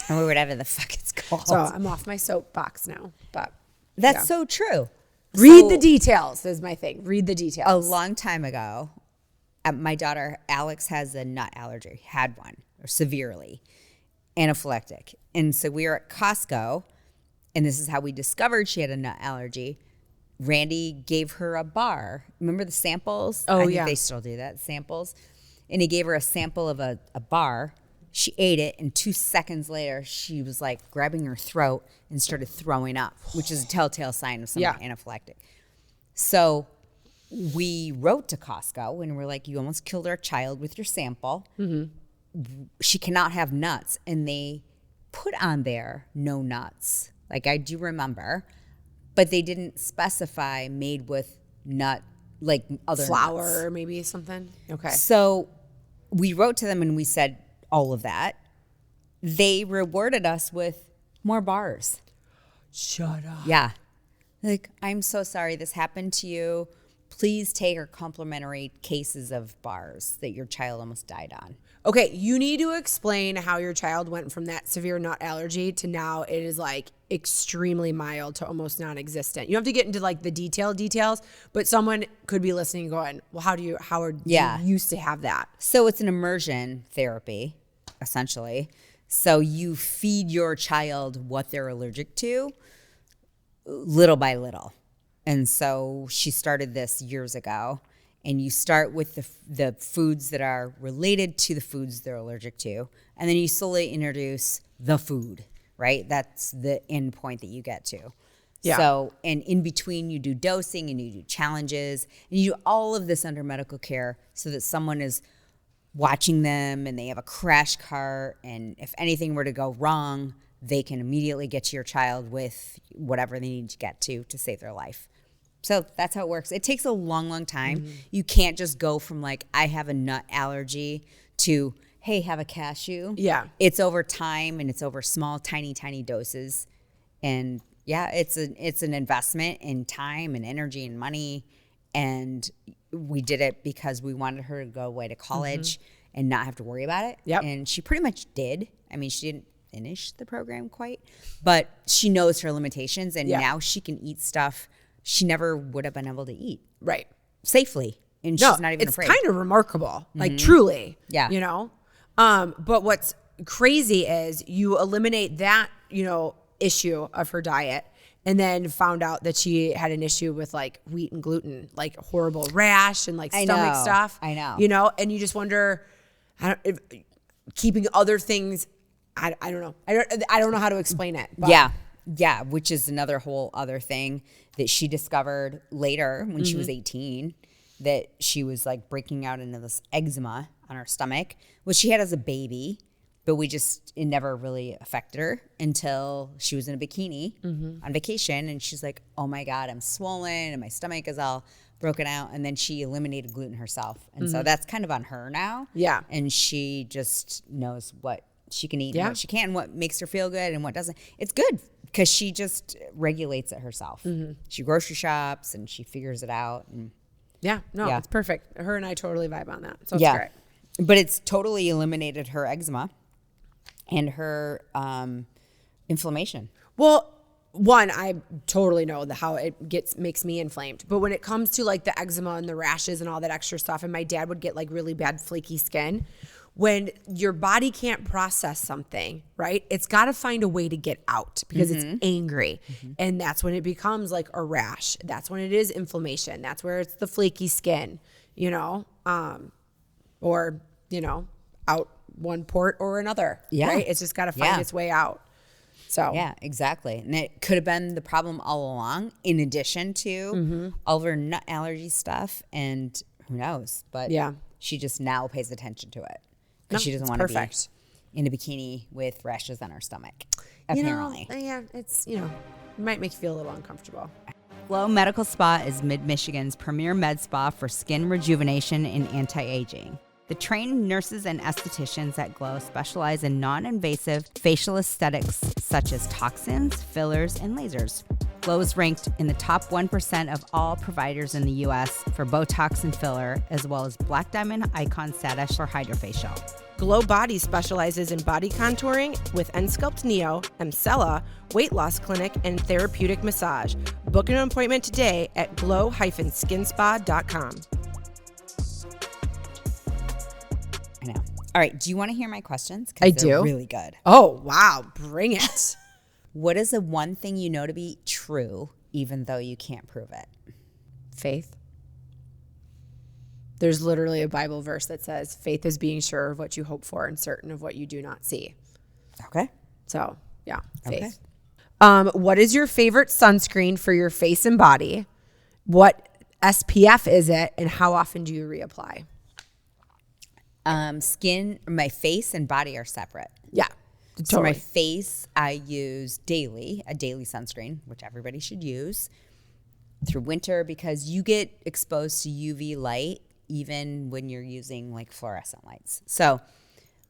Or whatever the fuck it's called. So I'm off my soapbox now. But that's so true. Read the details is my thing. Read the details. A long time ago, my daughter Alex has a nut allergy, had one, or severely anaphylactic. And so we were at Costco, and this is how we discovered she had a nut allergy. Randy gave her a bar. Remember the samples? Oh, I think yeah. they still do that, samples. And he gave her a sample of a bar. She ate it, and 2 seconds later, she was like grabbing her throat and started throwing up, which is a telltale sign of someone anaphylactic. So we wrote to Costco, and we're like, you almost killed our child with your sample. Mm-hmm. She cannot have nuts. And they put on there no nuts. Like, I do remember. But they didn't specify made with nut, like other flour nuts. or maybe something. Okay. So we wrote to them and we said all of that. They rewarded us with more bars. Shut up. Yeah. Like, I'm so sorry this happened to you. Please take our complimentary cases of bars that your child almost died on. Okay, you need to explain how your child went from that severe nut allergy to now it is like extremely mild to almost non-existent. You don't have to get into like the details, but someone could be listening going, well, how you used to have that? So it's an immersion therapy, essentially. So you feed your child what they're allergic to little by little. And so she started this years ago. And you start with the foods that are related to the foods they're allergic to. And then you slowly introduce the food, right? That's the end point that you get to. Yeah. So, and in between you do dosing and you do challenges. And you do all of this under medical care so that someone is watching them and they have a crash cart. And if anything were to go wrong, they can immediately get to your child with whatever they need to get to save their life. So that's how it works. It takes a long, long time. Mm-hmm. You can't just go from like, I have a nut allergy to, hey, have a cashew. Yeah. It's over time and it's over small, tiny, tiny doses. And yeah, it's an investment in time and energy and money. And we did it because we wanted her to go away to college and not have to worry about it. Yep. And she pretty much did. I mean, she didn't finish the program quite, but she knows her limitations and now she can eat stuff she never would have been able to eat. Right. Safely. And she's not even afraid. It's kind of remarkable. Like truly. Yeah. You know? But what's crazy is you eliminate that, issue of her diet and then found out that she had an issue with like wheat and gluten, like horrible rash and like stomach stuff. I know. And you just wonder if keeping other things, I don't know. I don't know how to explain it. But. Yeah, which is another whole other thing that she discovered later when she was 18, that she was like breaking out into this eczema on her stomach, which she had as a baby, but it never really affected her until she was in a bikini on vacation. And she's like, oh my God, I'm swollen and my stomach is all broken out. And then she eliminated gluten herself. And so that's kind of on her now. Yeah. And she just knows what she can eat and what she can, what makes her feel good and what doesn't. It's good because she just regulates it herself. She grocery shops and she figures it out. And it's perfect. Her and I totally vibe on that. So it's great. But it's totally eliminated her eczema and her inflammation. Well, one, I totally know how it makes me inflamed. But when it comes to like the eczema and the rashes and all that extra stuff, and my dad would get like really bad flaky skin, when your body can't process something, right? It's got to find a way to get out because it's angry. And that's when it becomes like a rash. That's when it is inflammation. That's where it's the flaky skin, or, out one port or another. Yeah. Right? It's just got to find its way out. So yeah, exactly. And it could have been the problem all along, in addition to all of her nut allergy stuff, and who knows? But she just now pays attention to it because she doesn't want to be in a bikini with rashes on her stomach. Apparently, it's it might make you feel a little uncomfortable. Glow Medical Spa is Mid-Michigan's premier med spa for skin rejuvenation and anti-aging. The trained nurses and estheticians at Glow specialize in non-invasive facial aesthetics such as toxins, fillers, and lasers. Glow is ranked in the top 1% of all providers in the U.S. for Botox and filler, as well as Black Diamond Icon status for Hydrofacial. Glow Body specializes in body contouring with Ensculpt Neo, Emcella, weight loss clinic, and therapeutic massage. Book an appointment today at glow-skinspa.com. I know. All right. Do you want to hear my questions? I do. They're really good. Oh, wow. Bring it. What is the one thing you know to be true, even though you can't prove it? Faith. There's literally a Bible verse that says, faith is being sure of what you hope for and certain of what you do not see. Okay. So, yeah, faith. Okay. What is your favorite sunscreen for your face and body? What SPF is it, and how often do you reapply? My face and body are separate. Yeah. So Totally. my face, I use a daily sunscreen, which everybody should use through winter because you get exposed to UV light even when you're using like fluorescent lights. So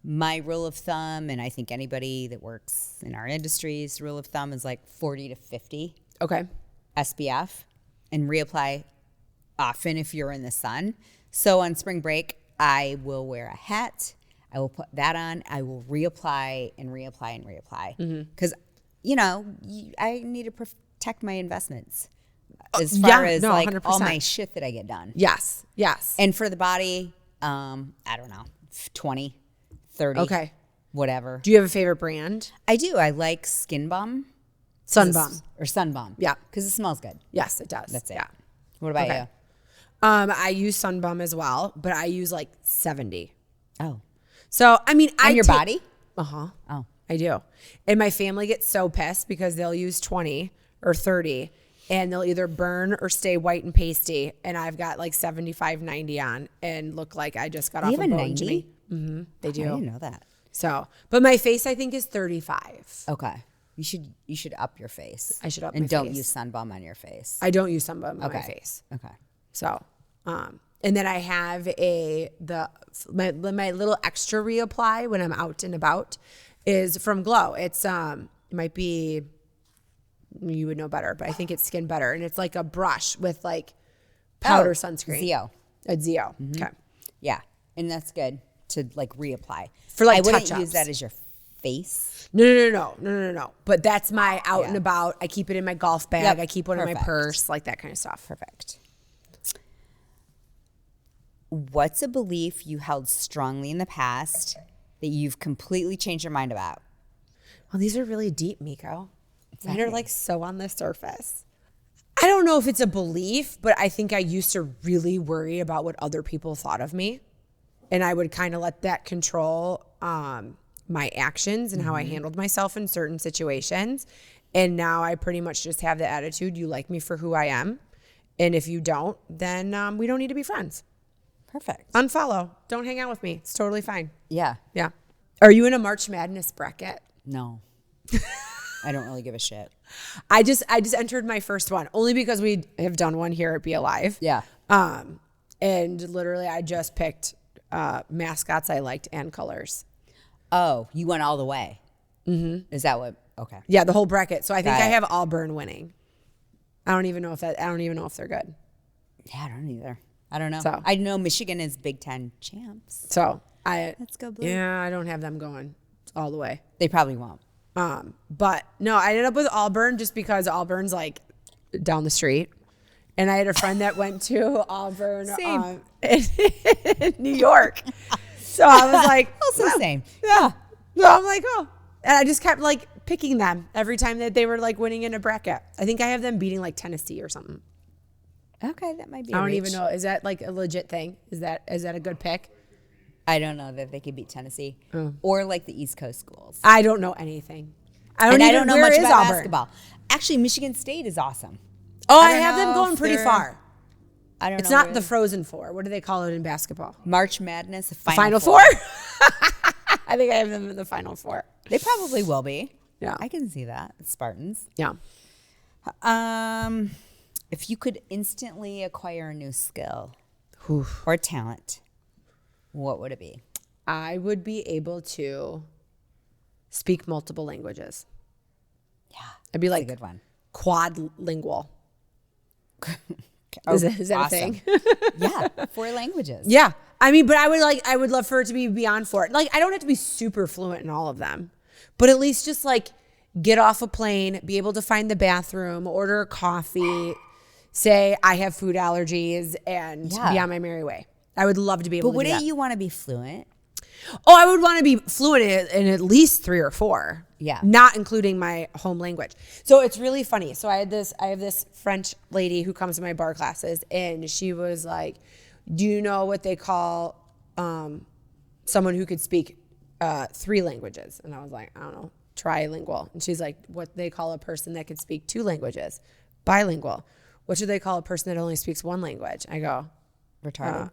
my rule of thumb, and I think anybody that works in our industry's rule of thumb is like 40 to 50 SPF, and reapply often if you're in the sun. So on spring break, I will wear a hat. I will put that on. I will reapply and reapply and reapply because, I need to protect my investments as far as 100%. all my shit that I get done. Yes. And for the body, I don't know, 20, 30, whatever. Do you have a favorite brand? I do. I like Skin Balm. Sun Balm. Or Sun Balm. Yeah. Because it smells good. Yes, it does. That's it. Yeah. What about you? I use Sun Balm as well, but I use like 70. Oh. So, I mean, On your body? Uh-huh. Oh. I do. And my family gets so pissed because they'll use 20 or 30 and they'll either burn or stay white and pasty. And I've got like 75, 90 on and look like I just got off a boat. 90? Mm-hmm. They do. I didn't know that. So, but my face I think is 35. Okay. You should up your face. I should up and my don't face. use Sun Balm on your face. I don't use Sun Balm on my face. Okay. So, and then I have my little extra reapply when I'm out and about is from Glow. It's it might be, you would know better, but I think it's Skin Better, and it's like a brush with like powder sunscreen. Zeo. It's Zeo. Okay. Yeah, and that's good to like reapply. For like I wouldn't touch-ups. use that as your face. No. But that's my out and about. I keep it in my golf bag. Yep. I keep one in my Perfect. purse, like that kind of stuff. Perfect. What's a belief you held strongly in the past that you've completely changed your mind about? Well, these are really deep, Meko. Mine are like so on the surface. I don't know if it's a belief, but I think I used to really worry about what other people thought of me. And I would kind of let that control my actions and how I handled myself in certain situations. And now I pretty much just have the attitude, you like me for who I am. And if you don't, then we don't need to be friends. Perfect. Unfollow. Don't hang out with me. It's totally fine. Yeah. Yeah. Are you in a March Madness bracket? No. I don't really give a shit. I just entered my first one only because we have done one here at Be Alive. Yeah. And literally I just picked mascots I liked and colors. Oh, you went all the way. Mm-hmm. Is that what? Okay. Yeah, the whole bracket. So I think Got I it. have Auburn winning. I don't even know if they're good. Yeah, I don't either. I don't know. So- I know Michigan is Big Ten champs. So Let's go Blue. Yeah, I don't have them going all the way. They probably won't. But no, I ended up with Auburn just because Auburn's like down the street. And I had a friend that went to Auburn Same. in New York. So I was like, Also the same. Yeah. So I'm like, oh. And I just kept like picking them every time that they were like winning in a bracket. I think I have them beating like Tennessee or something. Okay, that might be. I don't even know. Is that like a legit thing? Is that a good pick? I don't know that they could beat Tennessee or like the East Coast schools. I don't know anything. I don't know much about Auburn? basketball. Actually, Michigan State is awesome. Oh, I have them going pretty far. I don't know. It's not the Frozen Four. What do they call it in basketball? March Madness, the Final Four? I think I have them in the Final Four. They probably will be. Yeah. I can see that. Spartans. Yeah. If you could instantly acquire a new skill or talent, what would it be? I would be able to speak multiple languages. Yeah. I'd be like a good one. Quadlingual. Oh, Is that awesome. a thing? Yeah, 4 languages. Yeah. I mean, but I would love for it to be beyond 4. Like, I don't have to be super fluent in all of them, but at least just like get off a plane, be able to find the bathroom, order a coffee, say I have food allergies, and be on my merry way. I would love to be able to do that. But wouldn't you want to be fluent? Oh, I would want to be fluent in at least 3 or 4. Yeah. Not including my home language. So it's really funny. So I have this French lady who comes to my bar classes, and she was like, do you know what they call someone who could speak 3 languages? And I was like, I don't know, trilingual. And she's like, what they call a person that could speak 2 languages? Bilingual. What should they call a person that only speaks 1 language? I go, retarded.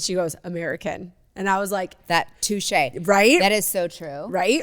She goes, American. And I was like, that touche. Right? That is so true. Right?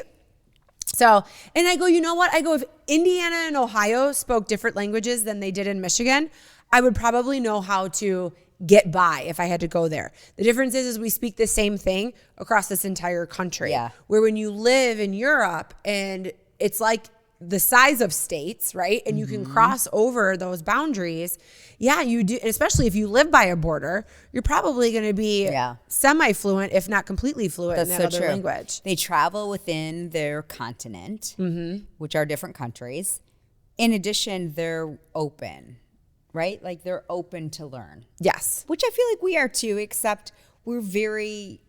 So, and I go, you know what? I go, if Indiana and Ohio spoke different languages than they did in Michigan, I would probably know how to get by if I had to go there. The difference is we speak the same thing across this entire country. Yeah. Where when you live in Europe and it's like the size of states, right? And you can cross over those boundaries. Yeah, you do. Especially if you live by a border, you're probably going to be semi-fluent, if not completely fluent in that other language. They travel within their continent, which are different countries. In addition, they're open, right? Like they're open to learn. Yes. Which I feel like we are too, except we're very,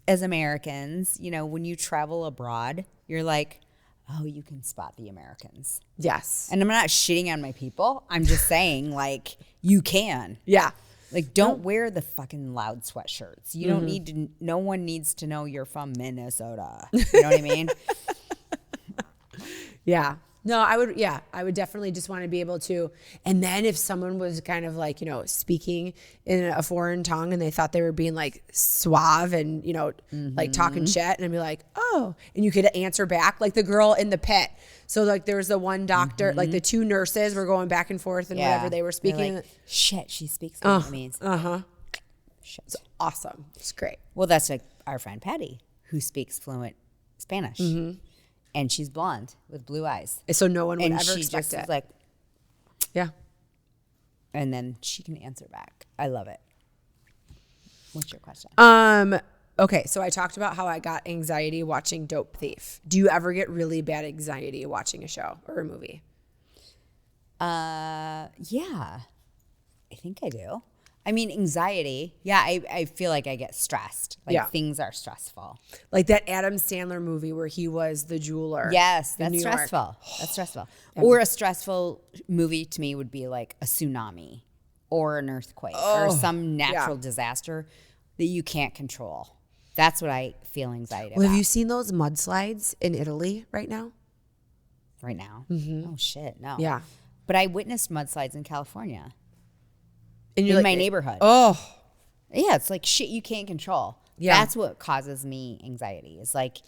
as Americans, you know, when you travel abroad, you're like, oh, you can spot the Americans. Yes. And I'm not shitting on my people. I'm just saying, like, you can. Yeah. Like, don't wear the fucking loud sweatshirts. You don't need to, no one needs to know you're from Minnesota. You know what I mean? Yeah. No, I would definitely just want to be able to. And then if someone was kind of like, you know, speaking in a foreign tongue and they thought they were being like suave and, you know, like talking shit, and I'd be like, oh, and you could answer back like the girl in the pit. So like there was the one doctor, like the 2 nurses were going back and forth and whatever they were speaking. Like, shit, she speaks Vietnamese. Shit. It's awesome. It's great. Well, that's like our friend Patty, who speaks fluent Spanish. And she's blonde with blue eyes. So no one would and ever she expect just it. is like, yeah. And then she can answer back. I love it. What's your question? Okay, so I talked about how I got anxiety watching Dope Thief. Do you ever get really bad anxiety watching a show or a movie? Yeah, I think I do. I mean, anxiety. Yeah, I feel like I get stressed. Like things are stressful. Like that Adam Sandler movie where he was the jeweler. Yes, in New that's York. stressful. That's stressful. Or a stressful movie to me would be like a tsunami or an earthquake or some natural disaster that you can't control. That's what I feel anxiety about. Well, have you seen those mudslides in Italy right now? Right now? Oh, shit, no. Yeah. But I witnessed mudslides in California. And in my neighborhood. Oh. Yeah, it's like shit you can't control. Yeah. That's what causes me anxiety. It's like,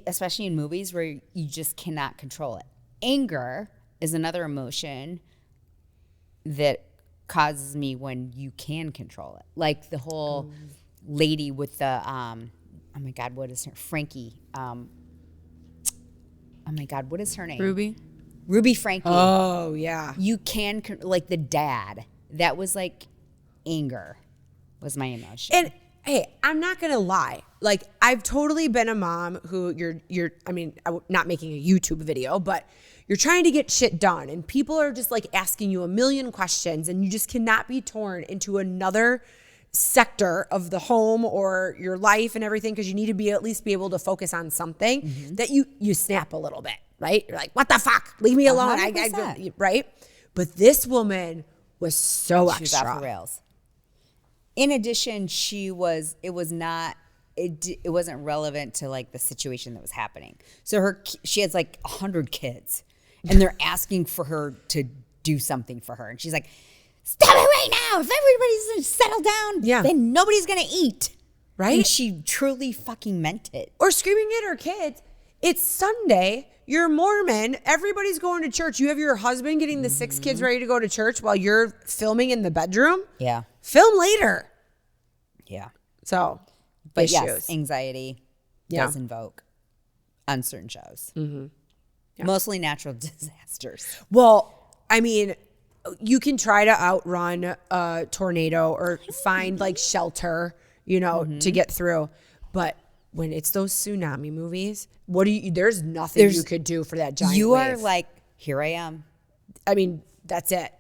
especially in movies where you just cannot control it. Anger is another emotion that causes me when you can control it. Like the whole lady with the, oh my God, what is her? Frankie. Oh my God, what is her name? Ruby Frankie. Oh, yeah. You can, like the dad. That was like anger was my emotion. And hey, I'm not going to lie. Like I've totally been a mom who I mean, not making a YouTube video, but you're trying to get shit done and people are just like asking you a million questions and you just cannot be torn into another sector of the home or your life and everything, because you need to be at least be able to focus on something, that you snap a little bit, right? You're like, what the fuck? Leave me alone. Right? But this woman was so extra. She was off the rails. In addition, it wasn't relevant to like the situation that was happening. So she has like 100 kids, and they're asking for her to do something for her, and she's like, "Stop it right now! If everybody's gonna settle down, then nobody's gonna eat." Right? And she truly fucking meant it. Or screaming at her kids, "It's Sunday. You're Mormon. Everybody's going to church. You have your husband getting the 6 kids ready to go to church while you're filming in the bedroom. Yeah. Film later." Yeah. So, but issues. yes, anxiety does invoke on certain shows. Mostly natural disasters. Well, I mean, you can try to outrun a tornado or find like shelter, to get through. But when it's those tsunami movies, there's nothing you could do for that giant You wave. are like, here I am. I mean, that's it.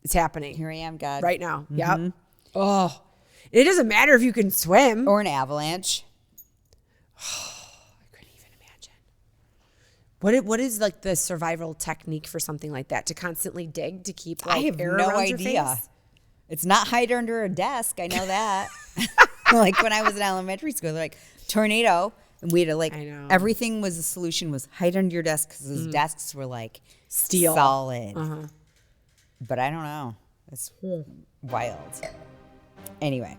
It's happening. Here I am, God. Right now. Yep. Oh, it doesn't matter if you can swim. Or an avalanche. I couldn't even imagine. What is like the survival technique for something like that? To constantly dig to keep like I have air no around your idea. face? It's not hide under a desk. I know that. Like when I was in elementary school, they're like, tornado. And we had to like, I know. everything was the solution was hide under your desk because those desks were like Steel. solid. But I don't know. It's wild. Anyway.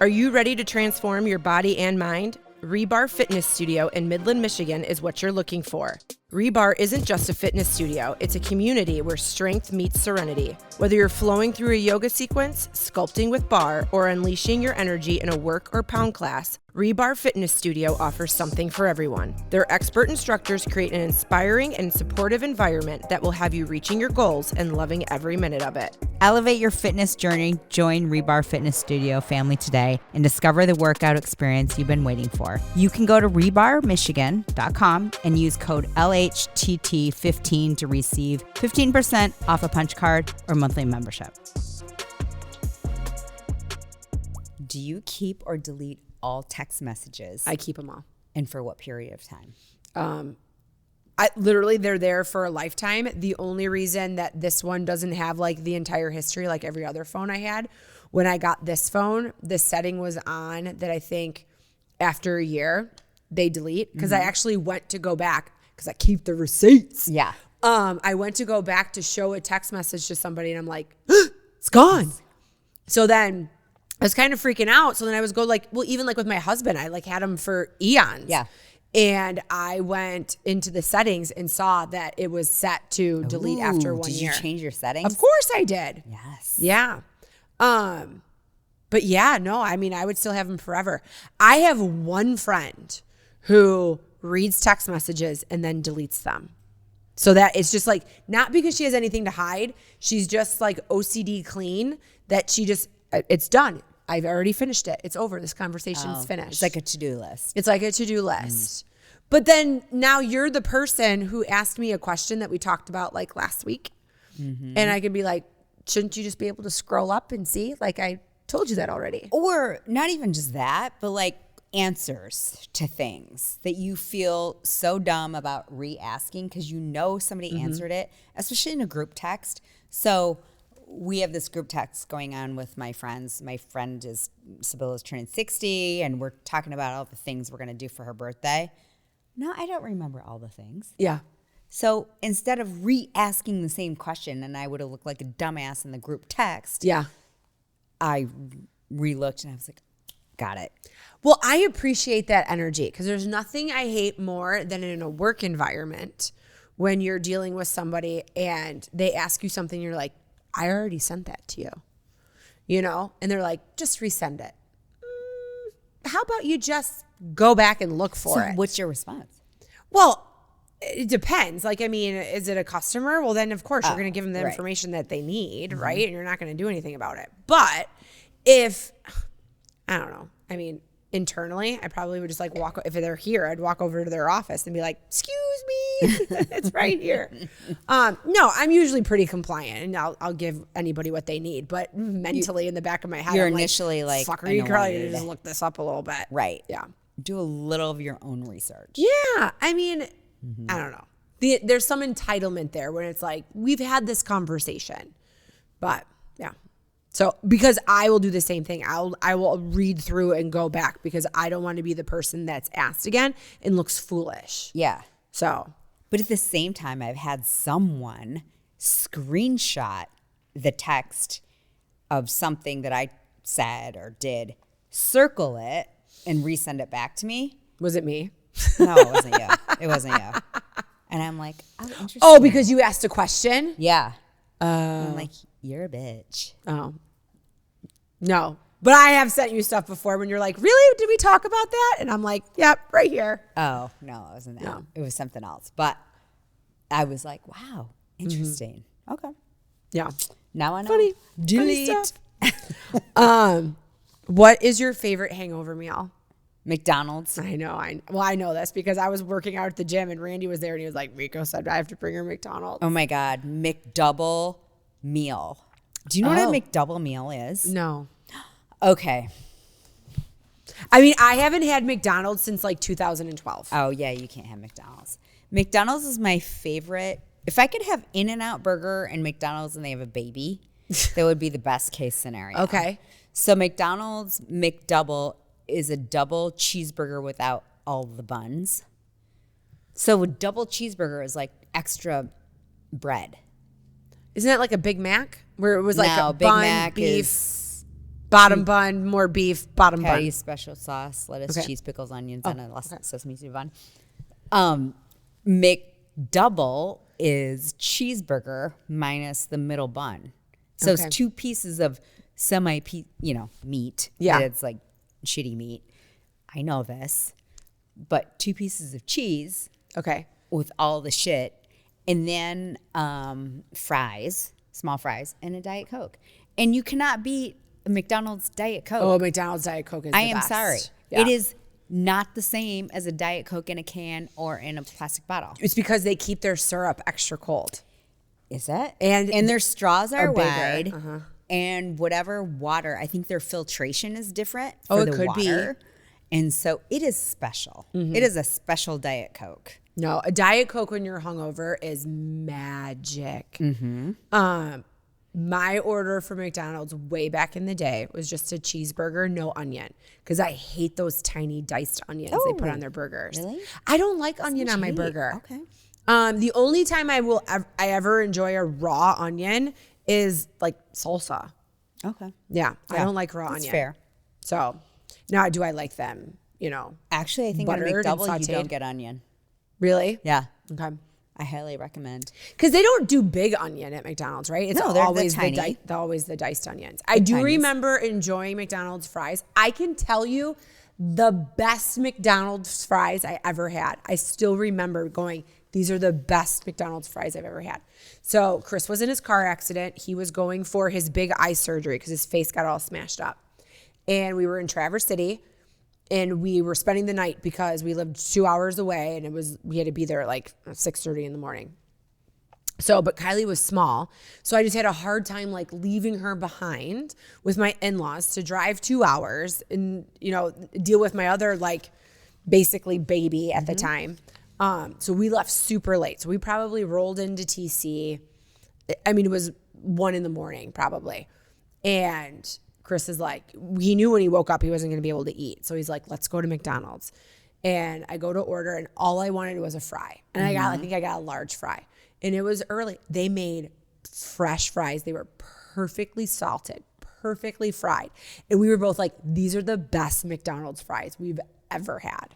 Are you ready to transform your body and mind? RHOBH Fitness Studio in Midland, Michigan is what you're looking for. RHOBH isn't just a fitness studio, it's a community where strength meets serenity. Whether you're flowing through a yoga sequence, sculpting with bar, or unleashing your energy in a work or pound class, RHOBH Fitness Studio offers something for everyone. Their expert instructors create an inspiring and supportive environment that will have you reaching your goals and loving every minute of it. Elevate your fitness journey. Join RHOBH Fitness Studio family today and discover the workout experience you've been waiting for. You can go to rebarmichigan.com and use code LHTT15 to receive 15% off a punch card or monthly membership. Do you keep or delete all text messages? I keep them all. And for what period of time? They're there for a lifetime. The only reason that this one doesn't have like the entire history like every other phone I had, when I got this phone, the setting was on that I think after a year they delete, because I actually went to go back because I keep the receipts. Yeah. I went to go back to show a text message to somebody and I'm like, it's gone. So then I was kind of freaking out. So then I was even like with my husband, I like had him for eons. Yeah. And I went into the settings and saw that it was set to delete after 1 year. Did you change your settings? Of course I did. Yes. Yeah. But yeah, no, I mean, I would still have them forever. I have one friend who reads text messages and then deletes them. So that it's just like, not because she has anything to hide. She's just like OCD clean that she just, it's done. I've already finished it. It's over. This conversation's finished. It's like a to-do list. It's like a to-do list. But then now you're the person who asked me a question that we talked about like last week. And I could be like, shouldn't you just be able to scroll up and see? Like I told you that already. Or not even just that, but like answers to things that you feel so dumb about re-asking because you know somebody answered it, especially in a group text. So we have this group text going on with my friends. My friend Sibylla's turning 60, and we're talking about all the things we're going to do for her birthday. No, I don't remember all the things. Yeah. So instead of re-asking the same question, and I would have looked like a dumbass in the group text, Yeah. I re-looked and I was like, got it. Well, I appreciate that energy because there's nothing I hate more than in a work environment when you're dealing with somebody and they ask you something, you're like, I already sent that to you, And they're like, just resend it. How about you just go back and look for it? What's your response? Well, it depends. Like, I mean, is it a customer? Well, then of course you're going to give them the right. information that they need, right? And you're not going to do anything about it. But if, I don't know. I mean, internally, I probably would just like walk, if they're here, I'd walk over to their office and be like, excuse me, it's right here. No, I'm usually pretty compliant and I'll give anybody what they need. But mentally in the back of my head, You're I'm initially like, fuck, are I you know probably why going you to did just look this up a little bit? Right. Yeah. Do a little of your own research. Yeah. I mean, I don't know. There's some entitlement there when it's like, we've had this conversation. But yeah. So because I will do the same thing. I will read through and go back because I don't want to be the person that's asked again and looks foolish. Yeah. So. But at the same time, I've had someone screenshot the text of something that I said or did, circle it, and resend it back to me. Was it me? No, it wasn't you. It wasn't you. And I'm like, oh, interesting. Oh, because you asked a question? Yeah. I'm like, you're a bitch. Oh. No. But I have sent you stuff before when you're like, really? Did we talk about that? And I'm like, yep, right here. Oh, no, it wasn't that. No. It was something else. But I was like, wow, interesting. Okay. Yeah. Now I know. Funny. Delete. Funny stuff. What is your favorite hangover meal? McDonald's. I know. I know this because I was working out at the gym and Randy was there and he was like, Meko said I have to bring her McDonald's. Oh my God. McDouble meal. Do you know what a McDouble meal is? No. Okay. I mean, I haven't had McDonald's since like 2012. Oh yeah, you can't have McDonald's. McDonald's is my favorite. If I could have In-N-Out Burger and McDonald's and they have a baby, that would be the best case scenario. Okay. So McDonald's McDouble is a double cheeseburger without all the buns. So a double cheeseburger is like extra bread. Isn't that like a Big Mac? Where it was like No, a Big bun, Mac beef, is bottom bun, more beef, bottom patty, bun. special sauce, lettuce, Okay. cheese, pickles, onions, and a sesame seed bun. McDouble is cheeseburger minus the middle bun. So Okay. it's two pieces of meat. Yeah. It's like shitty meat. I know this. But two pieces of cheese Okay. with all the shit. And then fries, small fries, and a Diet Coke. And you cannot beat a McDonald's Diet Coke. Oh, McDonald's Diet Coke is the I am best. sorry. Yeah. It is not the same as a Diet Coke in a can or in a plastic bottle. It's because they keep their syrup extra cold. Is it? And their straws are bigger. wide. Uh-huh. And whatever water, I think their filtration is different Oh, for it the could be. water. And so it is special. It is a special Diet Coke. No, a Diet Coke when you're hungover is magic. My order for McDonald's way back in the day was just a cheeseburger, no onion, because I hate those tiny diced onions they put on their burgers. Really? I don't like onion on my Hate. burger. Okay. The only time I ever enjoy a raw onion is like salsa. Okay. Yeah, I don't like raw That's onion. fair. So now, do I like them? Actually, I think on a Buttered and McDouble, you don't sauteed? get onion. Really? Yeah. Okay. I highly recommend. Because they don't do big onion at McDonald's, right? It's No, they're the always tiny. always the diced onions. I do tinies. remember enjoying McDonald's fries. I can tell you the best McDonald's fries I ever had. I still remember going, these are the best McDonald's fries I've ever had. So Chris was in his car accident. He was going for his big eye surgery because his face got all smashed up. And we were in Traverse City. And we were spending the night because we lived 2 hours away and we had to be there at like 6:30 in the morning. So, but Kylie was small. So I just had a hard time like leaving her behind with my in-laws to drive 2 hours and, deal with my other like basically baby at the time. So we left super late. So we probably rolled into TC. I mean, it was 1 a.m. probably. And Chris is like, he knew when he woke up he wasn't going to be able to eat. So he's like, let's go to McDonald's. And I go to order and all I wanted was a fry. And I think I got a large fry. And it was early. They made fresh fries. They were perfectly salted, perfectly fried. And we were both like, these are the best McDonald's fries we've ever had.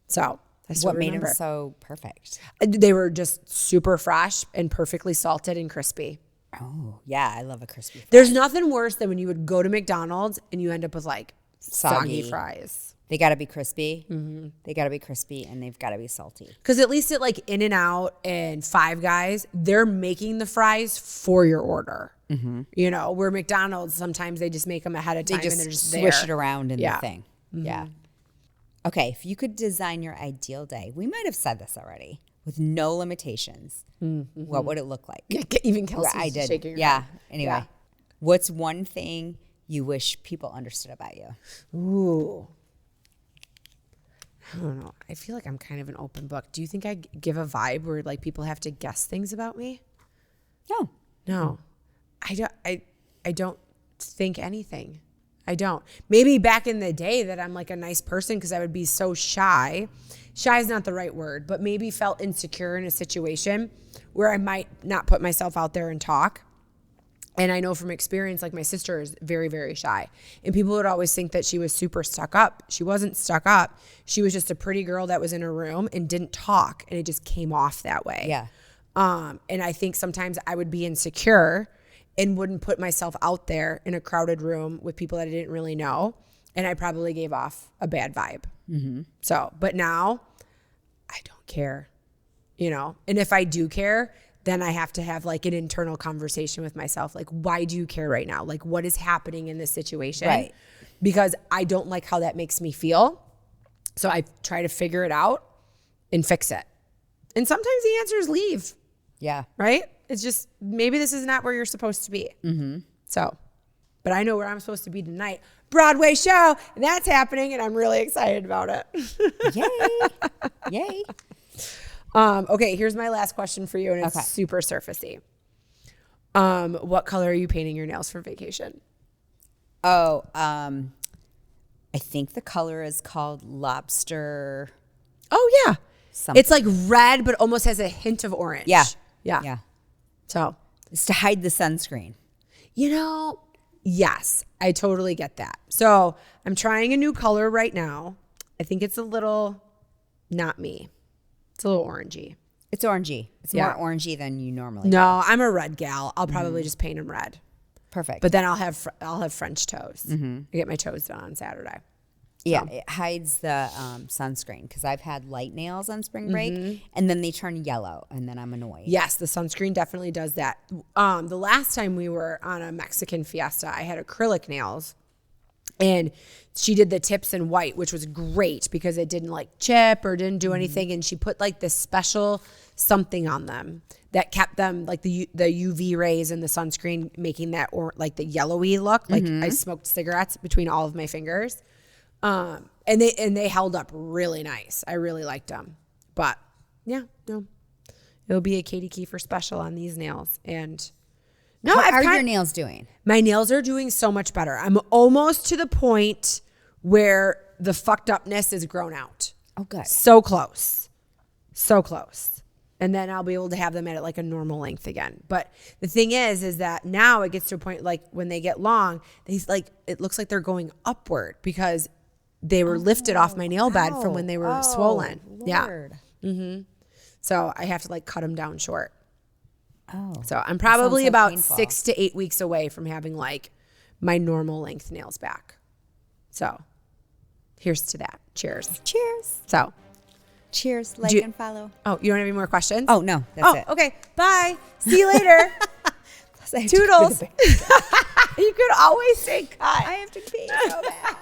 So that's What made them so perfect? They were just super fresh and perfectly salted and crispy. Oh, yeah. I love a crispy fry. There's nothing worse than when you would go to McDonald's and you end up with like soggy Soggy. fries. They got to be crispy. They got to be crispy and they've got to be salty. Because at least at like In-N-Out and Five Guys, they're making the fries for your order. Where McDonald's, sometimes they just make them ahead of time They just and they're just swish there. it around in Yeah. the thing. Yeah. Okay, if you could design your ideal day, we might have said this already, with no limitations, what would it look like? Even Kelsey's I did. shaking her Yeah. head. Anyway, Yeah. what's one thing you wish people understood about you? Ooh. I don't know. I feel like I'm kind of an open book. Do you think I give a vibe where like people have to guess things about me? No. I don't think anything. I don't. Maybe back in the day that I'm like a nice person because I would be so shy. Shy is not the right word, but maybe felt insecure in a situation where I might not put myself out there and talk. And I know from experience, like my sister is very, very shy. And people would always think that she was super stuck up. She wasn't stuck up. She was just a pretty girl that was in her room and didn't talk. And it just came off that way. Yeah. And I think sometimes I would be insecure and wouldn't put myself out there in a crowded room with people that I didn't really know. And I probably gave off a bad vibe. So, but now I don't care, And if I do care, then I have to have like an internal conversation with myself. Like, why do you care right now? Like, what is happening in this situation? Right. Because I don't like how that makes me feel. So I try to figure it out and fix it. And sometimes the answer is leave. Yeah. Right? It's just, maybe this is not where you're supposed to be. So, but I know where I'm supposed to be tonight. Broadway show. And that's happening. And I'm really excited about it. Yay. Okay, here's my last question for you. And it's super surfacey. What color are you painting your nails for vacation? Oh, I think the color is called lobster. Oh, yeah. Something. It's like red, but almost has a hint of orange. Yeah. Yeah. So, It's to hide the sunscreen. Yes, I totally get that. So I'm trying a new color right now. I think it's a little not me. It's a little orangey. It's orangey. It's more orangey than you normally do. No, I'm a red gal. I'll probably just paint them red. Perfect. But then I'll have French toes. I get my toes done on Saturday. Yeah, it hides the sunscreen because I've had light nails on spring break and then they turn yellow and then I'm annoyed. Yes, the sunscreen definitely does that. The last time we were on a Mexican fiesta, I had acrylic nails and she did the tips in white, which was great because it didn't like chip or didn't do anything. And she put like this special something on them that kept them like the UV rays and the sunscreen making that or like the yellowy look. Like I smoked cigarettes between all of my fingers. And they held up really nice. I really liked them. But yeah, no, it'll be a Katie Kiefer special on these nails. And no, How are your nails doing? My nails are doing so much better. I'm almost to the point where the fucked upness is grown out. Oh, good. So close. So close. And then I'll be able to have them at like a normal length again. But the thing is that now it gets to a point like when they get long, it looks like they're going upward because they were lifted off my nail bed from when they were swollen. Lord. Yeah. So I have to like cut them down short. Oh. So I'm probably so about painful. 6 to 8 weeks away from having like my normal length nails back. So here's to that. Cheers. Cheers. So, Cheers. Like and follow. oh, you don't have any more questions? Oh, no. That's it. Okay. Bye. See you later. Plus, I have to go to Toodles. the bank. You could always say cut. I have to pee so bad.